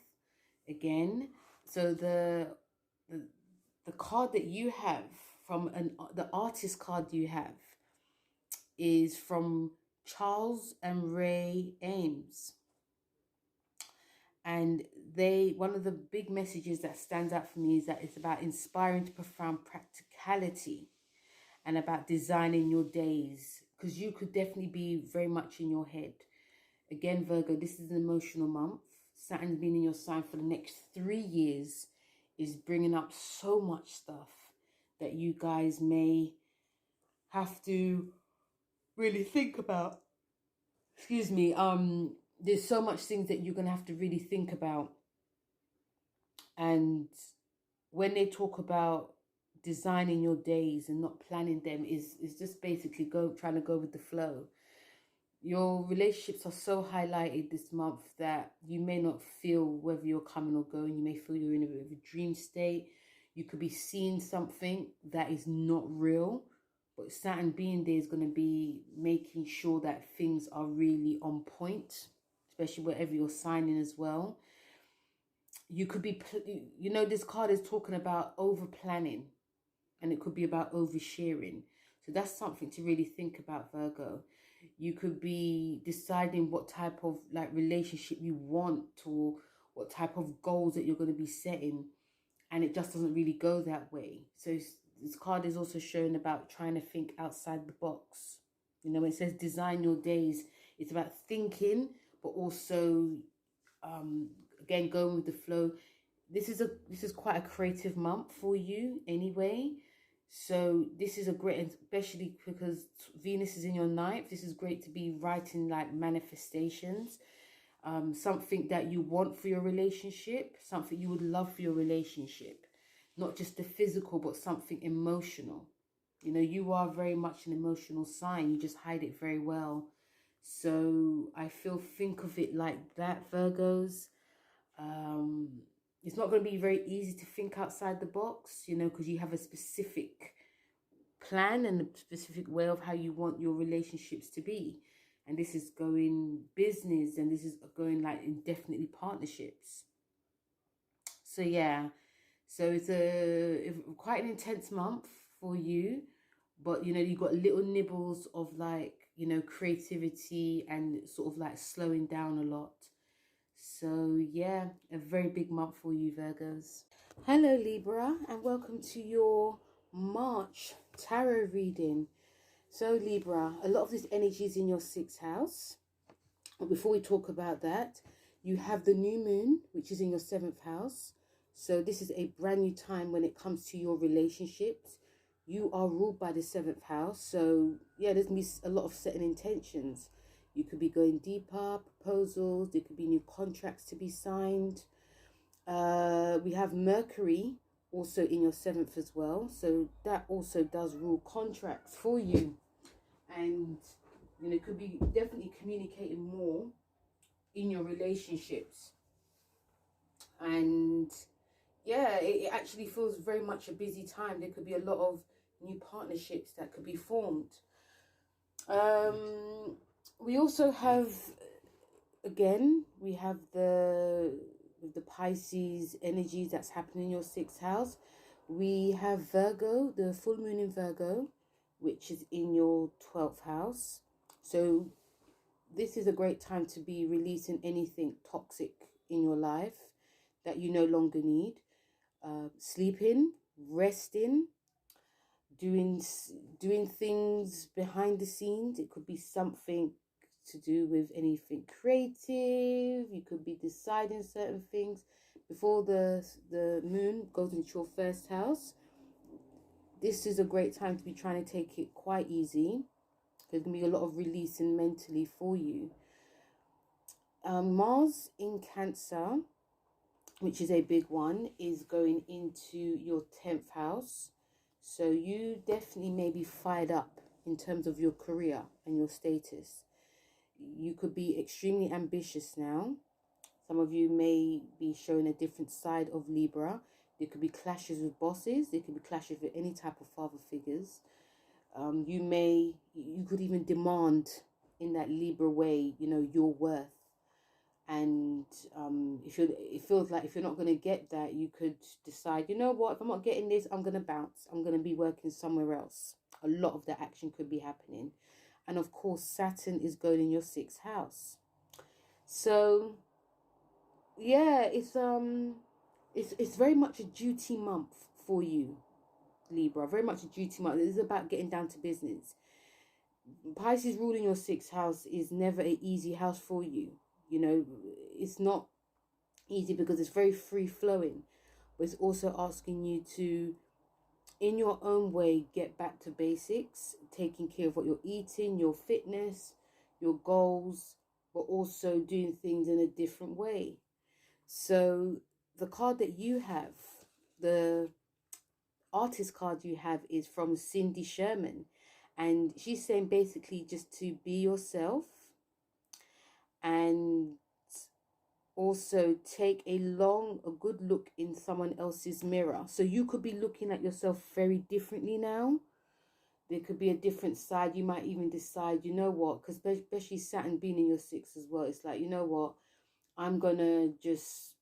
Speaker 1: again. So the card that you have from the artist card you have is from Charles and Ray Ames. And one of the big messages that stands out for me is that it's about inspiring to profound practicality and about designing your days, because you could definitely be very much in your head. Again, Virgo, this is an emotional month. Saturn's been in your sign for the next 3 years, is bringing up so much stuff that you guys may have to really think about. Excuse me. There's so much things that you're going to have to really think about. And when they talk about designing your days and not planning them, is just basically trying to go with the flow. Your relationships are so highlighted this month that you may not feel whether you're coming or going. You may feel you're in a bit of a dream state. You could be seeing something that is not real. But Saturn being there is going to be making sure that things are really on point, especially wherever you're signing as well. You could be, you know, this card is talking about over planning, and it could be about oversharing. So that's something to really think about, Virgo. You could be deciding what type of like relationship you want, or what type of goals that you're going to be setting, and it just doesn't really go that way. So this card is also showing about trying to think outside the box. You know, when it says design your days, it's about thinking, but also again going with the flow. This is quite a creative month for you anyway. So this is a great, especially because Venus is in your ninth, this is great to be writing like manifestations, something that you want for your relationship, something you would love for your relationship, not just the physical, but something emotional. You know, you are very much an emotional sign, you just hide it very well. So I think of it like that, Virgos. It's not going to be very easy to think outside the box, you know, because you have a specific plan and a specific way of how you want your relationships to be. And this is going business, and this is going like indefinitely partnerships. So yeah, so it's quite an intense month for you, but you know, you've got little nibbles of like, you know, creativity and sort of like slowing down a lot. So yeah, a very big month for you, Virgos. Hello, Libra, and welcome to your March tarot reading. So Libra, a lot of this energy is in your 6th house. But before we talk about that, you have the new moon, which is in your 7th house. So this is a brand new time when it comes to your relationships. You are ruled by the 7th house. So yeah, there's going to be a lot of setting intentions. You could be going deeper, proposals, there could be new contracts to be signed. We have Mercury also in your 7th as well. So that also does rule contracts for you. And, you know, it could be definitely communicating more in your relationships. And, yeah, it actually feels very much a busy time. There could be a lot of new partnerships that could be formed. We also have, again, we have the Pisces energies that's happening in your 6th house. We have Virgo, the full moon in Virgo, which is in your 12th house. So this is a great time to be releasing anything toxic in your life that you no longer need. Sleeping, resting, doing things behind the scenes. It could be something to do with anything creative. You could be deciding certain things before the moon goes into your 1st house. This is a great time to be trying to take it quite easy. There's going to be a lot of releasing mentally for you. Mars in Cancer, which is a big one, is going into your 10th house. So you definitely may be fired up in terms of your career and your status. You could be extremely ambitious now. Some of you may be showing a different side of Libra. There could be clashes with bosses. There could be clashes with any type of father figures. You could even demand in that Libra way, you know, your worth. And it feels like if you're not going to get that, you could decide, you know what, if I'm not getting this, I'm going to bounce. I'm going to be working somewhere else. A lot of that action could be happening. And of course, Saturn is going in your 6th house. So yeah, it's very much a duty month for you, Libra. Very much a duty month. This is about getting down to business. Pisces ruling your 6th house is never an easy house for you. You know, it's not easy because it's very free flowing, but it's also asking you to, in your own way, get back to basics, taking care of what you're eating, your fitness, your goals, but also doing things in a different way. So the card that you have, the artist card you have, is from Cindy Sherman. And she's saying basically just to be yourself, and also take a good look in someone else's mirror. So you could be looking at yourself very differently now. There could be a different side. You might even decide, you know what, because especially Saturn being in your 6th as well, it's like, you know what, I'm gonna just,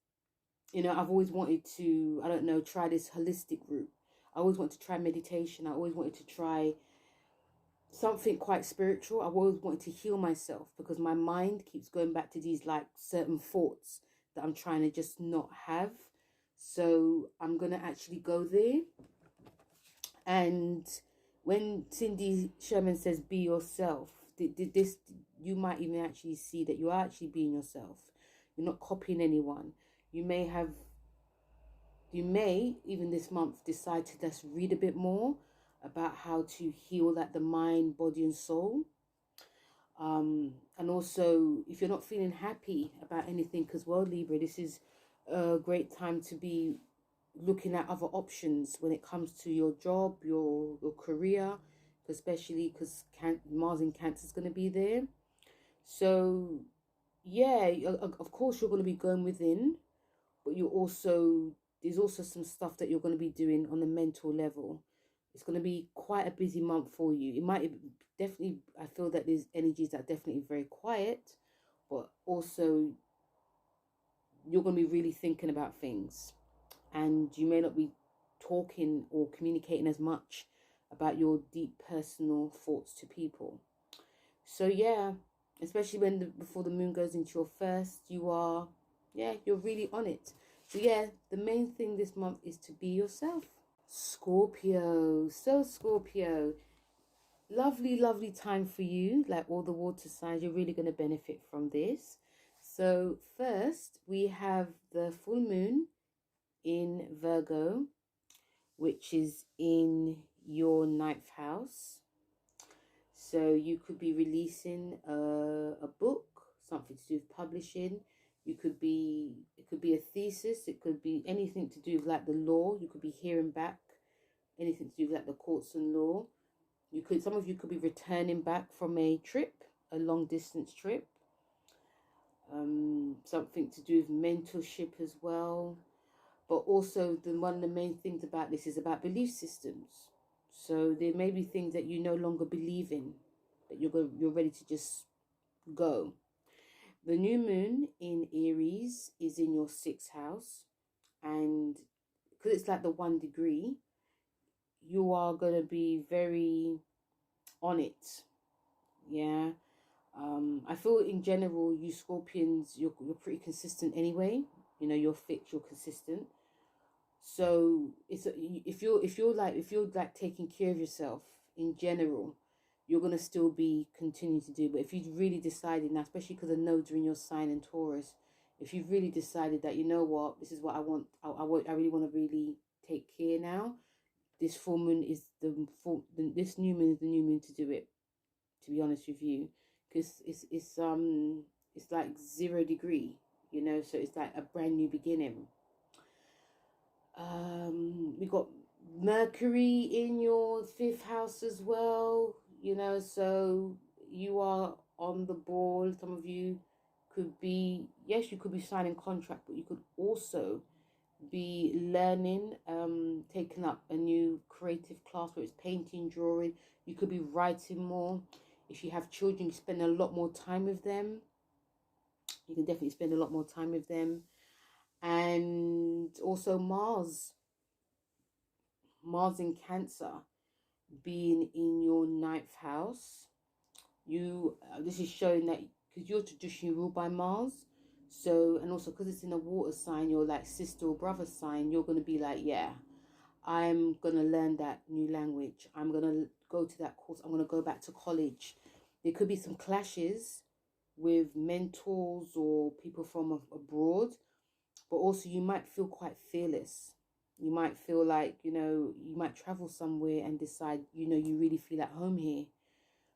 Speaker 1: you know, I've always wanted to, I don't know, try this holistic route. I always wanted to try meditation. I always wanted to try something quite spiritual. I've always wanted to heal myself because my mind keeps going back to these like certain thoughts that I'm trying to just not have. So I'm going to actually go there. And when Cindy Sherman says be yourself, this, you might even actually see that you are actually being yourself. You're not copying anyone. You may even this month decide to just read a bit more about how to heal like the mind, body and soul. And also, if you're not feeling happy about anything as well, Libra, this is a great time to be looking at other options when it comes to your job, your career, especially because Mars in Cancer is going to be there. So yeah, of course you're going to be going within, but there's also some stuff that you're going to be doing on the mental level. It's going to be quite a busy month for you. It might definitely, I feel that there's energies that are definitely very quiet, but also you're going to be really thinking about things, and you may not be talking or communicating as much about your deep personal thoughts to people. So yeah, especially before the moon goes into your 1st, you're really on it. So yeah, the main thing this month is to be yourself. Scorpio. So Scorpio, lovely time for you. Like all the water signs, you're really going to benefit from this. So first, we have the full moon in Virgo, which is in your 9th house. So you could be releasing a book, something to do with publishing. It could be a thesis. It could be anything to do with like the law. You could be hearing back anything to do with like the courts and law. Some of you could be returning back from a trip, a long distance trip. Something to do with mentorship as well. But also one of the main things about this is about belief systems. So there may be things that you no longer believe in, that you're ready to just go. The new moon in Aries is in your 6th house, and because it's like the 1 degree, you are going to be very on it. Yeah. I feel in general, you Scorpions, you're pretty consistent anyway. You know, you're fixed, you're consistent. So if you're like taking care of yourself in general, you're gonna still be continuing to do. But if you've really decided now, especially because the nodes are in your sign in Taurus, if you've really decided that, you know what, this is what I want, I really want to really take care now. This full moon is this new moon is the new moon to do it. To be honest with you, because it's like 0 degree, you know, so it's like a brand new beginning. We got Mercury in your 5th house as well. you know, so you are on the ball. Some of you could be, yes, you could be signing contract, but you could also be learning, taking up a new creative class, where it's painting, drawing. You could be writing more. If you have children, you spend a lot more time with them. You can definitely spend a lot more time with them. And also Mars in Cancer being in your 9th house. You this is showing that because you're traditionally ruled by Mars, so, and also because it's in a water sign, your like sister or brother sign, you're going to be like, yeah, I'm going to learn that new language, I'm going to go to that course, I'm going to go back to college. There could be some clashes with mentors or people from abroad, but also you might feel quite fearless. You might feel like, you know, you might travel somewhere and decide, you know, you really feel at home here.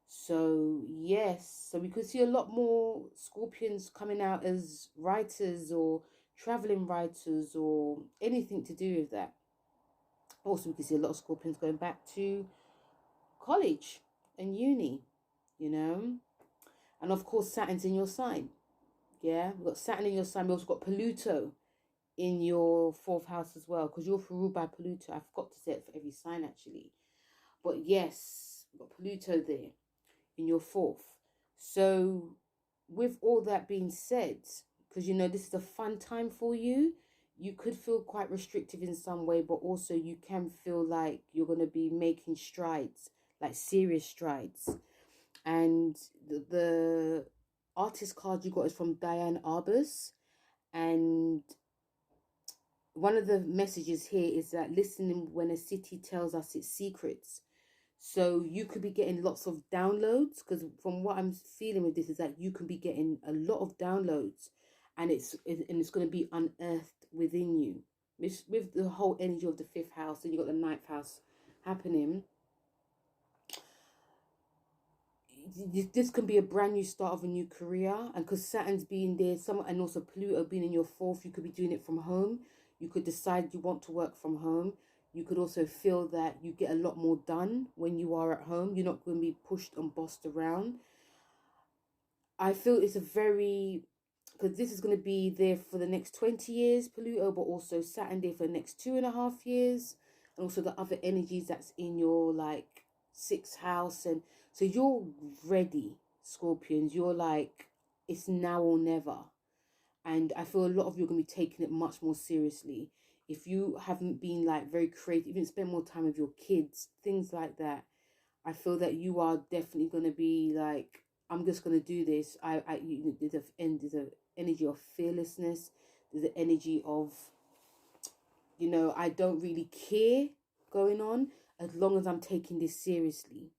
Speaker 1: So yes, so we could see a lot more Scorpions coming out as writers or traveling writers or anything to do with that. Also, we can see a lot of Scorpions going back to college and uni, you know. And of course, Saturn's in your sign. Yeah, we've got Saturn in your sign. We've also got Pluto in your 4th house as well, because you're ruled by Pluto. I forgot to say it for every sign actually. But yes, we've got Pluto there in your 4th. So with all that being said, because you know this is a fun time for you, you could feel quite restrictive in some way, but also you can feel like you're going to be making strides, like serious strides. And the artist card you got is from Diane Arbus, and one of the messages here is that listening when a city tells us its secrets. So you could be getting lots of downloads, because from what I'm feeling with this is that you can be getting a lot of downloads, and it's going to be unearthed within you. With the whole energy of the 5th house, and you got the 9th house happening. This can be a brand new start of a new career, and because Saturn's being there, and also Pluto being in your 4th, you could be doing it from home. You could decide you want to work from home. You could also feel that you get a lot more done when you are at home. You're not going to be pushed and bossed around. I feel it's a very, because this is going to be there for the next 20 years, Pluto, but also Saturn there for the next 2.5 years. And also the other energies that's in your like 6th house. And so you're ready, Scorpions. You're like, it's now or never. And I feel a lot of you are going to be taking it much more seriously. If you haven't been like very creative, even spend more time with your kids, things like that, I feel that you are definitely going to be like, I'm just going to do this. There's an energy of fearlessness. There's an energy of, you know, I don't really care going on as long as I'm taking this seriously.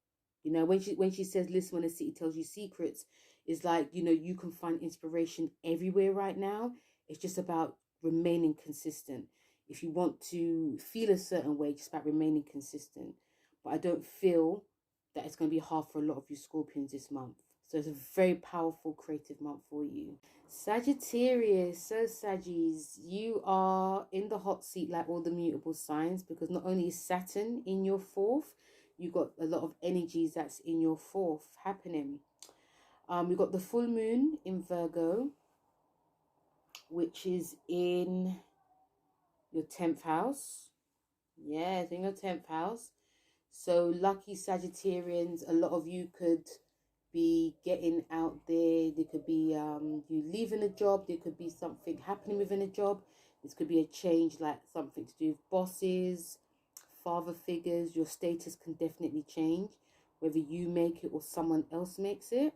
Speaker 1: You know, when she says, listen when a city tells you secrets, it's like, you know, you can find inspiration everywhere right now. It's just about remaining consistent. If you want to feel a certain way, just about remaining consistent. But I don't feel that it's going to be hard for a lot of you Scorpions this month. So it's a very powerful creative month for you. Sagittarius, so Saggies, you are in the hot seat like all the mutable signs, because not only is Saturn in your 4th, you got a lot of energies that's in your 4th happening. We got the full moon in Virgo, which is in your 10th house. Yeah, it's in your 10th house. So lucky Sagittarians, a lot of you could be getting out there. There could be you leaving a job. There could be something happening within a job. This could be a change, like something to do with bosses, father figures. Your status can definitely change, whether you make it or someone else makes it.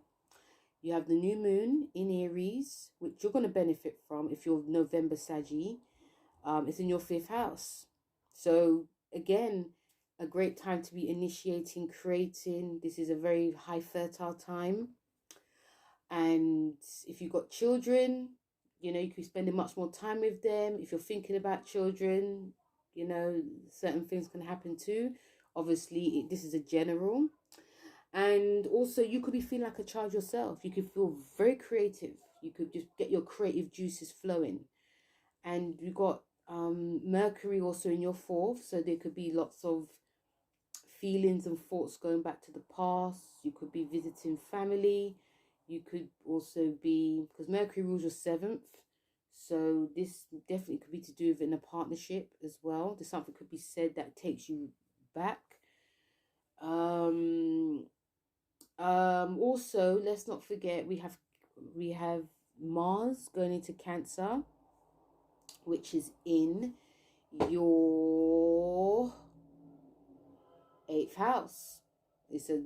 Speaker 1: You have the new moon in Aries, which you're going to benefit from if you're November Saggy. It's in your 5th house. So again, a great time to be initiating, creating. This is a very high fertile time. And if you've got children, you know, you could be spending much more time with them. If you're thinking about children, you know, certain things can happen too. Obviously, this is a general. And also, you could be feeling like a child yourself. You could feel very creative. You could just get your creative juices flowing. And you've got Mercury also in your 4th. So there could be lots of feelings and thoughts going back to the past. You could be visiting family. You could also be, because Mercury rules your 7th, so this definitely could be to do with in a partnership as well. There's something could be said that takes you back. Also, let's not forget we have Mars going into Cancer, which is in your 8th house. It's a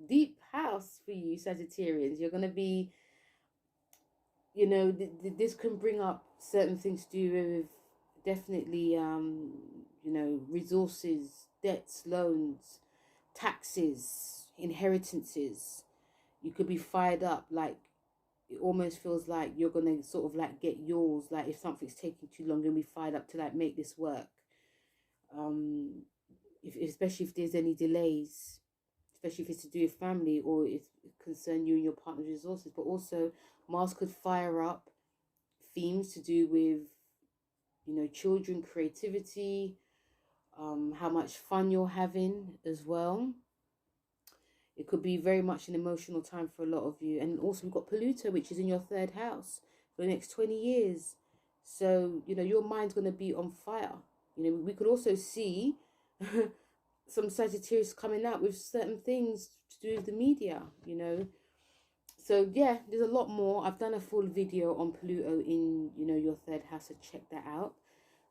Speaker 1: deep house for you, Sagittarians. You're gonna be, you know, this can bring up certain things to do with definitely, you know, resources, debts, loans, taxes, inheritances. You could be fired up, like it almost feels like you're gonna sort of like get yours. Like if something's taking too long, you're gonna be fired up to like make this work. Especially if there's any delays, especially if it's to do with family or it's concern you and your partner's resources. But also Mars could fire up themes to do with, you know, children, creativity, how much fun you're having as well. It could be very much an emotional time for a lot of you. And also we've got Pluto, which is in your 3rd house for the next 20 years. So, you know, your mind's going to be on fire. You know, we could also see some Sagittarius coming out with certain things to do with the media, you know. So yeah, there's a lot more. I've done a full video on Pluto in, you know, your 3rd house, so check that out.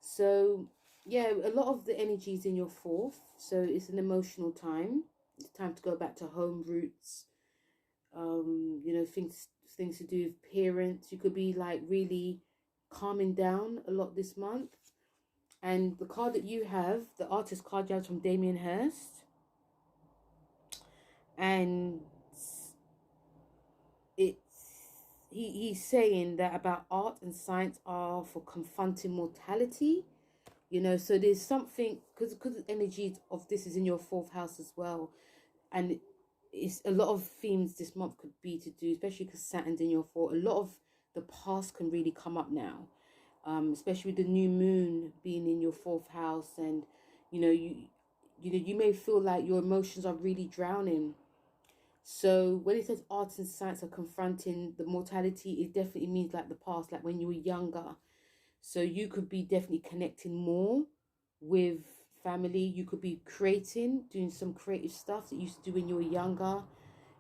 Speaker 1: So yeah, a lot of the energy is in your 4th, so it's an emotional time. It's time to go back to home roots. You know, things to do with parents. You could be like really calming down a lot this month. And the card that you have, the artist card you have from Damien Hirst, and he's saying that about art and science are for confronting mortality. You know, so there's something, because the energy of this is in your 4th house as well, and it's a lot of themes this month could be to do, especially because Saturn's in your 4th. A lot of the past can really come up now, especially with the new moon being in your 4th house, and you know, you may feel like your emotions are really drowning. So when it says art and science are confronting the mortality, it definitely means like the past, like when you were younger. So you could be definitely connecting more with family. You could be doing some creative stuff that you used to do when you were younger.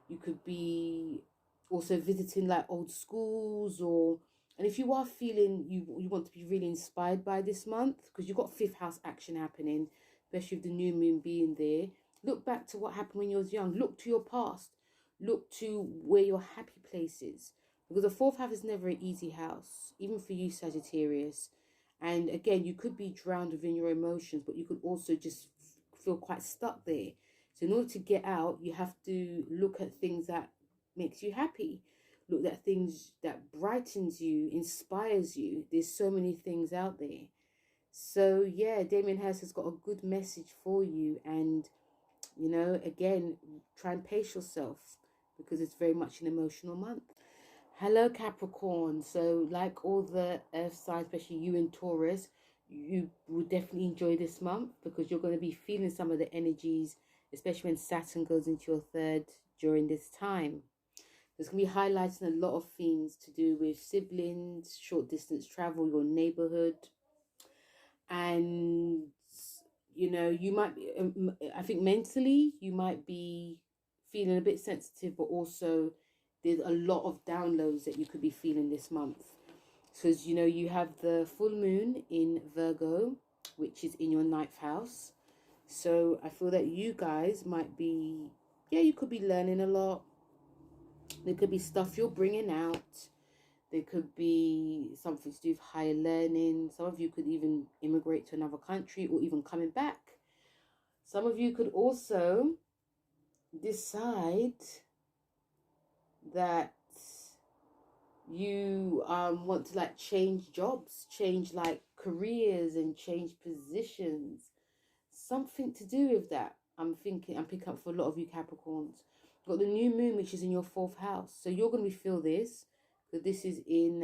Speaker 1: You could be also visiting like old schools, and if you are feeling you want to be really inspired by this month, because you've got 5th house action happening, especially with the new moon being there. Look back to what happened when you was young. Look to your past. Look to where your happy place is. Because the 4th house is never an easy house, even for you, Sagittarius. And again, you could be drowned within your emotions, but you could also just feel quite stuck there. So in order to get out, you have to look at things that makes you happy. Look at things that brightens you, inspires you. There's so many things out there. So yeah, Damien Hirst has got a good message for you. And, you know, again, try and pace yourself, because it's very much an emotional month. Hello, Capricorn. So like all the earth signs, especially you and Taurus, you will definitely enjoy this month, because you're going to be feeling some of the energies, especially when Saturn goes into your 3rd during this time. There's going to be highlighting a lot of themes to do with siblings, short distance travel, your neighborhood. And, you know, you might be, I think mentally, you might be feeling a bit sensitive, but also there's a lot of downloads that you could be feeling this month. Because, you know, you have the full moon in Virgo, which is in your 9th house. So I feel that you guys might be, yeah, you could be learning a lot. There could be stuff you're bringing out. There could be something to do with higher learning. Some of you could even immigrate to another country or even coming back. Some of you could also decide that you want to like change jobs, change like careers, and change positions. Something to do with that. I'm picking up for a lot of you Capricorns. Got the new moon, which is in your 4th house. So you're going to feel this, because this is in,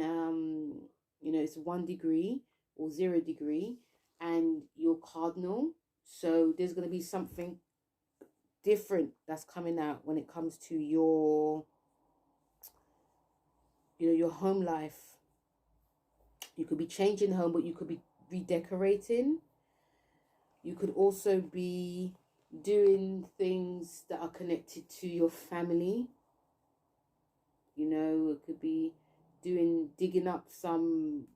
Speaker 1: you know, it's 1 degree or 0 degree, and your cardinal. So there's going to be something different that's coming out when it comes to your, you know, your home life. You could be changing home, but you could be redecorating. You could also be doing things that are connected to your family. You know, it could be digging up some,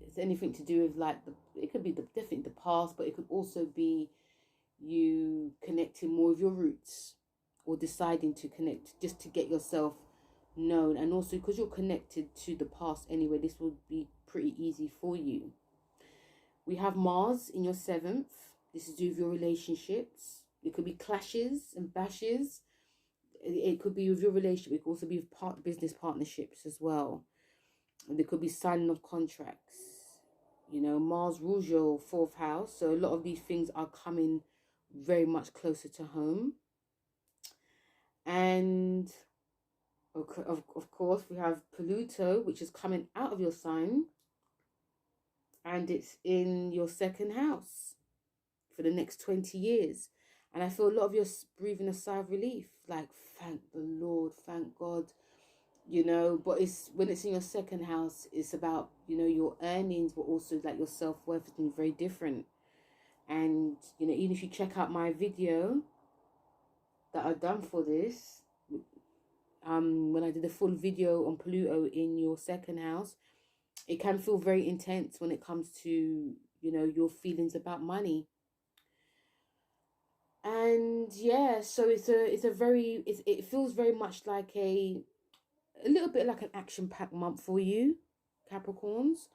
Speaker 1: it's anything to do with like, it could be definitely the past, but it could also be you connecting more with your roots, or deciding to connect just to get yourself known. And also because you're connected to the past anyway, this will be pretty easy for you. We have Mars in your 7th. This is to do with your relationships. It could be clashes and bashes. It could be with your relationship. It could also be with business partnerships as well. And there could be signing of contracts. You know, Mars rules your 4th house. So a lot of these things are coming very much closer to home. And of course, we have Pluto, which is coming out of your sign. And it's in your 2nd house for the next 20 years. And I feel a lot of you breathing a sigh of relief. Like, thank the Lord, thank God. You know, but it's when it's in your 2nd house, it's about, you know, your earnings, but also like your self-worth has been very different. And, you know, even if you check out my video that I've done for this, when I did a full video on Pluto in your 2nd house, it can feel very intense when it comes to, you know, your feelings about money. And yeah, so it feels very much like a little bit like an action-packed month for you, Capricorns.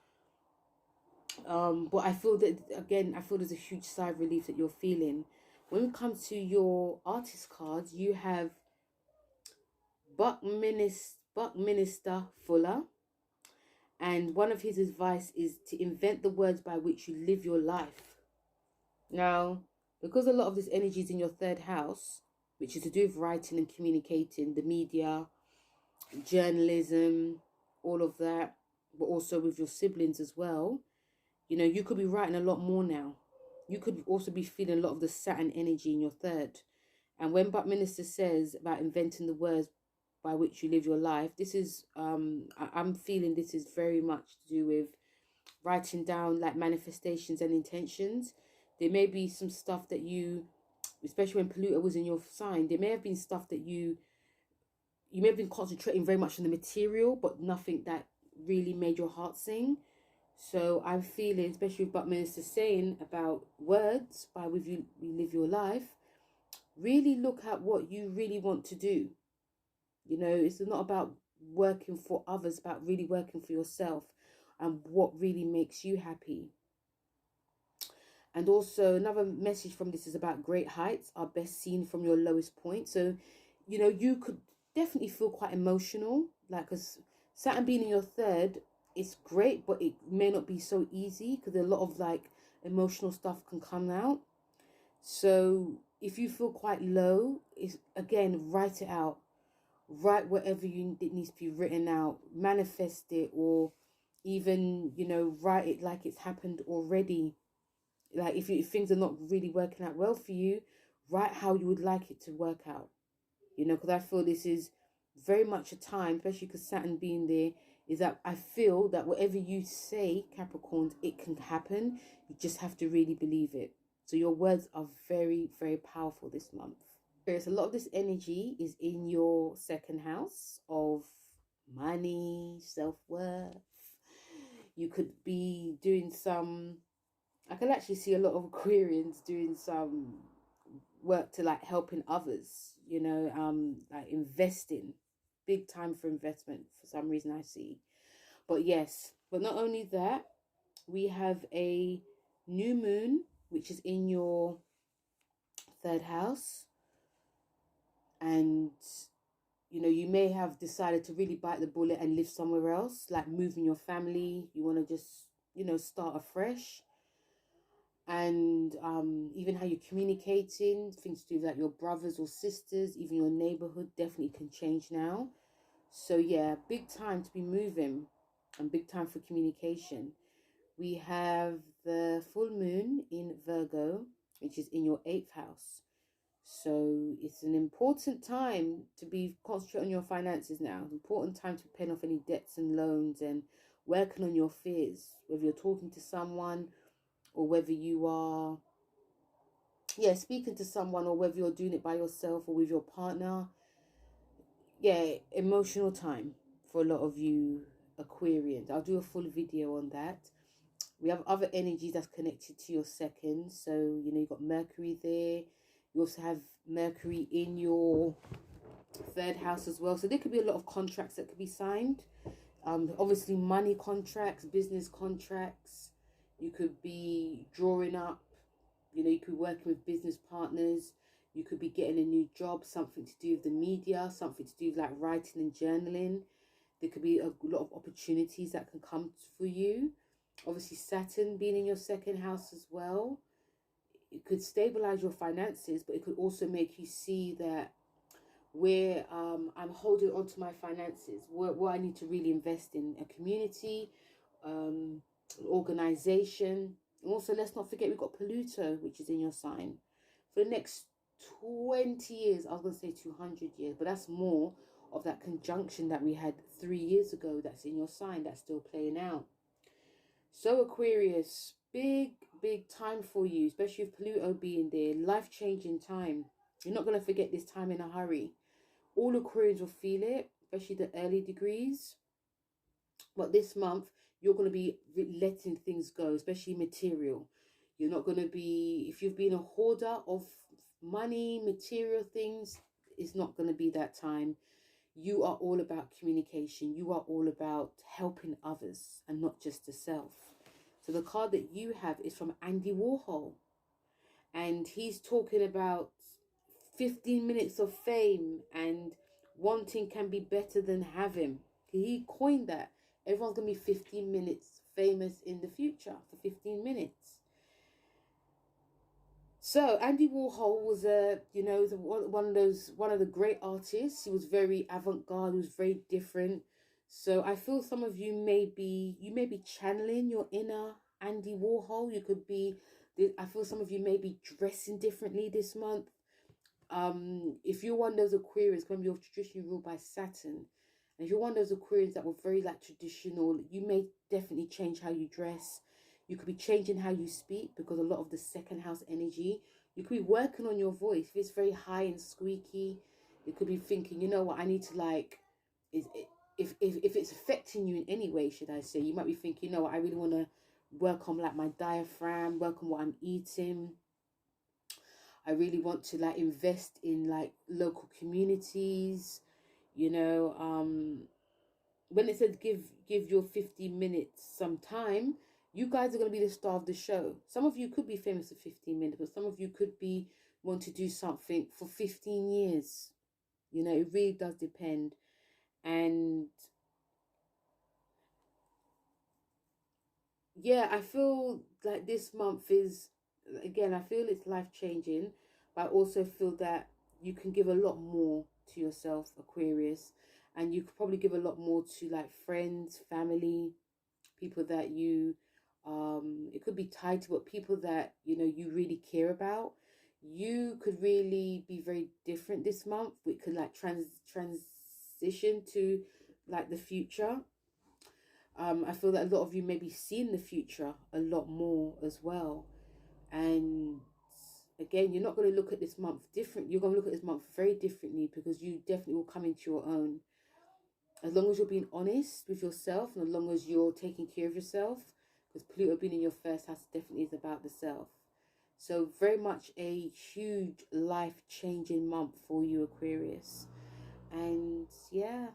Speaker 1: But I feel that, again, I feel there's a huge sigh of relief that you're feeling. When it comes to your artist cards, you have Buckminster Fuller. And one of his advice is to invent the words by which you live your life. Now, because a lot of this energy is in your 3rd house, which is to do with writing and communicating, the media, journalism, all of that, but also with your siblings as well, you know, you could be writing a lot more now. You could also be feeling a lot of the Saturn energy in your 3rd. And when Buckminster says about inventing the words by which you live your life, this is, I'm feeling this is very much to do with writing down like manifestations and intentions. There may be some stuff that you, especially when Pluto was in your sign, there may have been stuff that you may have been concentrating very much on the material, but nothing that really made your heart sing. So I'm feeling, especially with Buckminster saying about words by which you live your life, really look at what you really want to do. You know, it's not about working for others, about really working for yourself and what really makes you happy. And also another message from this is about great heights are best seen from your lowest point. So, you know, you could definitely feel quite emotional, like, because Saturn being in your 3rd, it's great, but it may not be so easy because a lot of like emotional stuff can come out. So if you feel quite low, it's, again, write it out. Write whatever it needs to be written out. Manifest it, or even, you know, write it like it's happened already. Like if things are not really working out well for you, write how you would like it to work out. You know, because I feel this is very much a time, especially because Saturn being there, is that I feel that whatever you say, Capricorns, it can happen. You just have to really believe it. So your words are very, very powerful this month. There's a lot of this energy is in your 2nd house of money, self-worth. You could be doing some, I can actually see a lot of Aquarians doing some work to like helping others, you know, like investing, big time for investment for some reason I see. But yes, but not only that, we have a new moon, which is in your 3rd house. And, you know, you may have decided to really bite the bullet and live somewhere else, like moving your family. You want to just, you know, start afresh. And even how you're communicating, things to do with like your brothers or sisters, even your neighborhood definitely can change now. So yeah, big time to be moving and big time for communication. We have the full moon in Virgo, which is in your 8th house. So it's an important time to be concentrating on your finances now. It's an important time to pay off any debts and loans and working on your fears, whether you're talking to someone or whether you are speaking to someone, or whether you're doing it by yourself or with your partner. Emotional time for a lot of you Aquarians. I'll do a full video on that. We have other energies that's connected to your second. So, you know, you've got Mercury there. You also have Mercury in your 3rd house as well. So there could be a lot of contracts that could be signed. Obviously money contracts, business contracts. You could be drawing up, you know, you could be working with business partners. You could be getting a new job, something to do with the media, something to do with like writing and journaling. There could be a lot of opportunities that can come for you. Obviously, Saturn being in your 2nd house as well. It could stabilize your finances, but it could also make you see that where I'm holding on to my finances, what I need to really invest in a community, an organization. And also, let's not forget, we've got Pluto, which is in your sign. For the next 20 years, I was going to say 200 years, but that's more of that conjunction that we had 3 years ago that's in your sign, that's still playing out. So Aquarius, big time for you, especially with Pluto being there. Life-changing time. You're not going to forget this time in a hurry. All Aquarians will feel it, especially the early degrees. But this month, you're going to be letting things go, especially material. You're not going to be, if you've been a hoarder of money, material things, it's not going to be that time. You are all about communication. You are all about helping others and not just yourself. So the card that you have is from Andy Warhol. And he's talking about 15 minutes of fame, and wanting can be better than having. He coined that. Everyone's going to be 15 minutes famous in the future for 15 minutes. So Andy Warhol was one of the great artists. He was very avant-garde. He was very different. So I feel some of you may be channeling your inner Andy Warhol. You could be. I feel some of you may be dressing differently this month. If you're one of those Aquarians, when you're traditionally ruled by Saturn, and if you're one of those Aquarians that were very like traditional, you may definitely change how you dress. You could be changing how you speak, because a lot of the 2nd house energy. You could be working on your voice. If it's very high and squeaky, you could be thinking, you know what, I need to like, if it's affecting you in any way, should I say, you might be thinking, you know what, I really want to work on like my diaphragm, work on what I'm eating. I really want to like invest in like local communities, you know. When it said give your 15 minutes some time, you guys are going to be the star of the show. Some of you could be famous for 15 minutes, but some of you could be want to do something for 15 years. You know, it really does depend. And yeah, I feel like this month is, again, I feel it's life-changing, but I also feel that you can give a lot more to yourself, Aquarius, and you could probably give a lot more to like friends, family, people that you, it could be tied to, but people that, you know, you really care about. You could really be very different this month. We could like transition to like the future. I feel that a lot of you may be seeing the future a lot more as well. And again, you're not going to look at this month different. You're going to look at this month very differently, because you definitely will come into your own. As long as you're being honest with yourself, and as long as you're taking care of yourself, because Pluto being in your 1st house definitely is about the self. So very much a huge life-changing month for you, Aquarius. And yeah,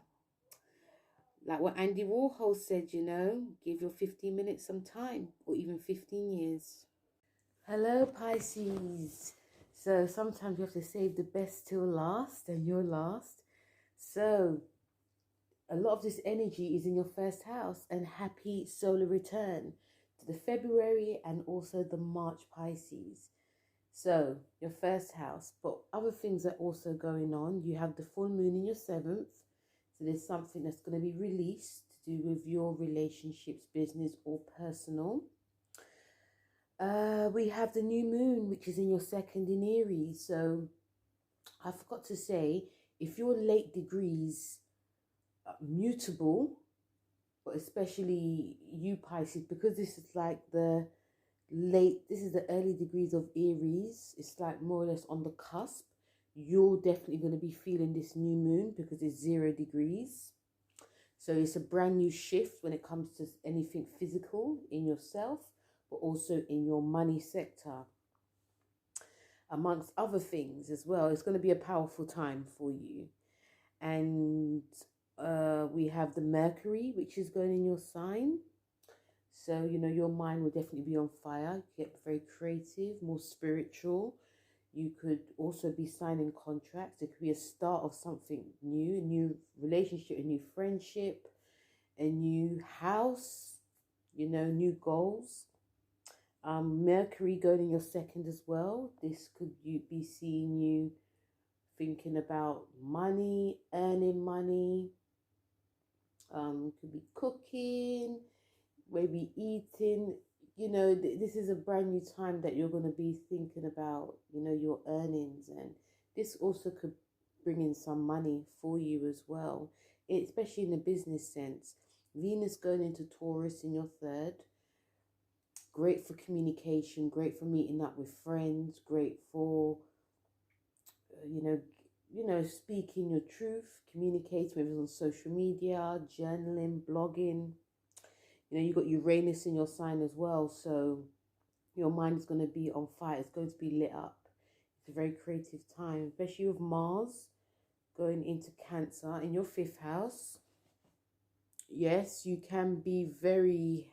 Speaker 1: like what Andy Warhol said, you know, give your 15 minutes some time, or even 15 years. Hello, Pisces. So sometimes you have to save the best till last, and you're last. So a lot of this energy is in your 1st house, and happy solar return to the February and also the March Pisces. So your 1st house, but other things are also going on. You have the full moon in your 7th. So there's something that's going to be released to do with your relationships, business or personal. We have the new moon, which is in your second in Aries. So I forgot to say, if your late degrees are mutable, but especially you Pisces, because this is like this is the early degrees of Aries. It's like more or less on the cusp. You're definitely going to be feeling this new moon because it's 0 degrees. So it's a brand new shift when it comes to anything physical in yourself, but also in your money sector, amongst other things as well. It's going to be a powerful time for you. And we have the Mercury, which is going in your sign. So, you know, your mind will definitely be on fire. Get very creative, more spiritual. You could also be signing contracts. It could be a start of something new, a new relationship, a new friendship, a new house, you know, new goals. Mercury going in your second as well. This could be seeing you thinking about money, earning money. Could be cooking, maybe eating. You know, this is a brand new time that you're going to be thinking about, you know, your earnings. And this also could bring in some money for you as well, especially in the business sense. Venus going into Taurus in your third. Great for communication, great for meeting up with friends, great for, you know, speaking your truth, communicating, whether it's on social media, journaling, blogging. You know, you've got Uranus in your sign as well, so your mind is going to be on fire. It's going to be lit up. It's a very creative time, especially with Mars going into Cancer in your 5th house. Yes, you can be very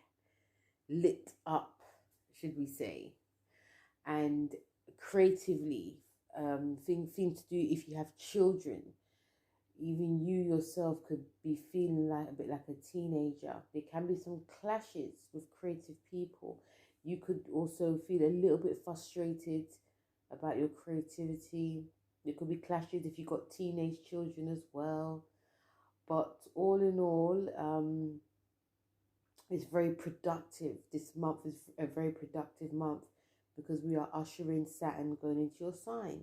Speaker 1: lit up, should we say, and creatively. Thing to do if you have children. Even you yourself could be feeling like a bit like a teenager. There can be some clashes with creative people. You could also feel a little bit frustrated about your creativity. There could be clashes if you've got teenage children as well. But all in all, it's very productive. This month is a very productive month because we are ushering Saturn going into your sign.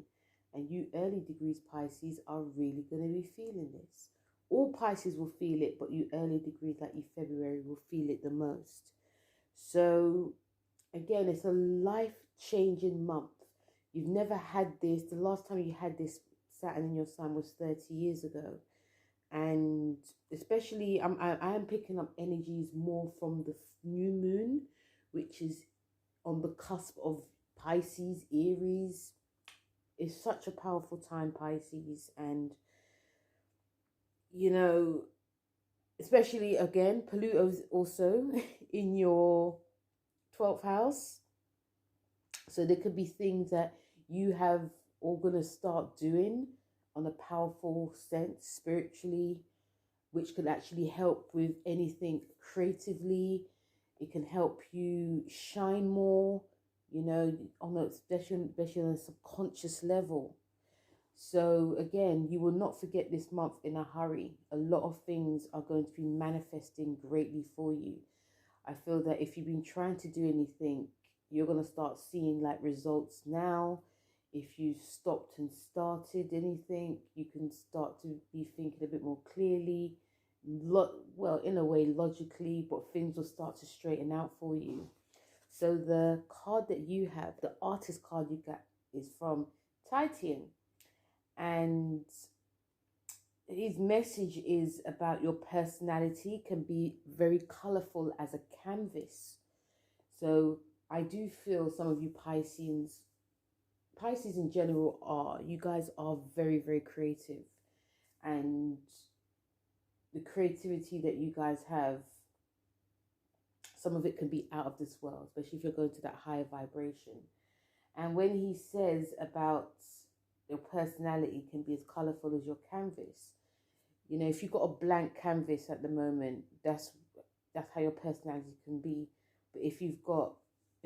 Speaker 1: And you early degrees Pisces are really going to be feeling this. All Pisces will feel it, but you early degrees like you February will feel it the most. So again, it's a life-changing month. You've never had this. The last time you had this Saturn in your sign was 30 years ago. And especially, I am picking up energies more from the new moon, which is on the cusp of Pisces, Aries. It's such a powerful time, Pisces. And, you know, especially, again, Pluto's also in your 12th house. So there could be things that you have all going to start doing on a powerful sense spiritually, which could actually help with anything creatively. It can help you shine more, you know, on a especially on a subconscious level. So again, you will not forget this month in a hurry. A lot of things are going to be manifesting greatly for you. I feel that if you've been trying to do anything, you're going to start seeing like results now. If you stopped and started anything, you can start to be thinking a bit more clearly. Well, in a way, logically, but things will start to straighten out for you. So the card that you have, the artist card you got, is from Titan. And his message is about your personality can be very colorful as a canvas. So I do feel some of you Pisces in general you guys are very, very creative. And the creativity that you guys have, some of it can be out of this world, especially if you're going to that higher vibration. And when he says about your personality can be as colorful as your canvas, you know, if you've got a blank canvas at the moment, that's how your personality can be. But if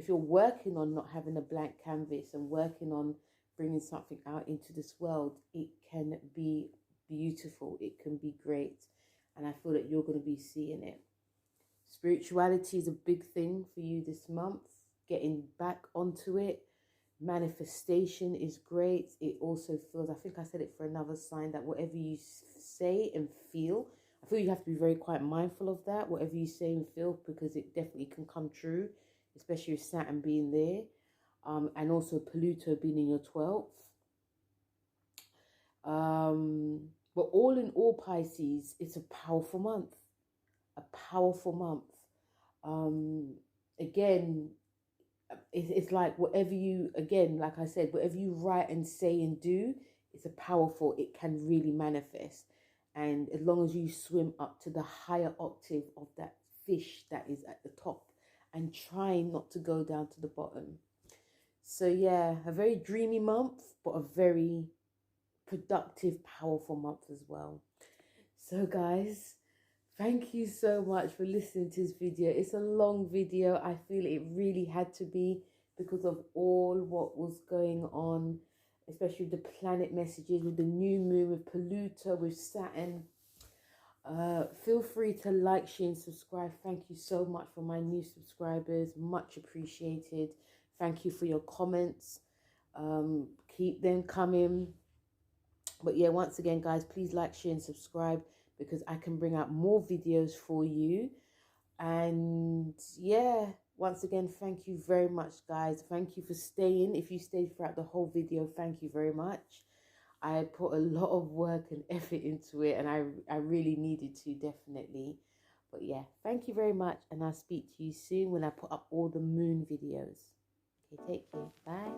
Speaker 1: you're working on not having a blank canvas and working on bringing something out into this world, it can be beautiful. It can be great. And I feel that you're going to be seeing it. Spirituality is a big thing for you this month. getting back onto it. Manifestation is great. It also feels, I think I said it for another sign, that whatever you say and feel, I feel you have to be very quite mindful of that, whatever you say and feel, because it definitely can come true, especially with Saturn being there, and also Pluto being in your 12th. But all in all, Pisces, it's a powerful month. A powerful month. Again, it's like whatever you, again, like I said, whatever you write and say and do, it's a powerful, it can really manifest. And as long as you swim up to the higher octave of that fish that is at the top, and try not to go down to the bottom. So yeah, a very dreamy month, but a very productive, powerful month as well. So guys, thank you so much for listening to this video. It's a long video. I feel it really had to be, because of all what was going on, especially with the planet messages, with the new moon, with Pluto, with Saturn. Feel free to like, share and subscribe. Thank you so much for my new subscribers. Much appreciated. Thank you for your comments. Keep them coming. But yeah, once again, guys, please like, share and subscribe, because I can bring out more videos for you. And yeah, once again, thank you very much, guys. Thank you for staying. If you stayed throughout the whole video, thank you very much. I put a lot of work and effort into it, and I really needed to, definitely. But yeah, thank you very much, and I'll speak to you soon when I put up all the moon videos. Okay, take care. Bye.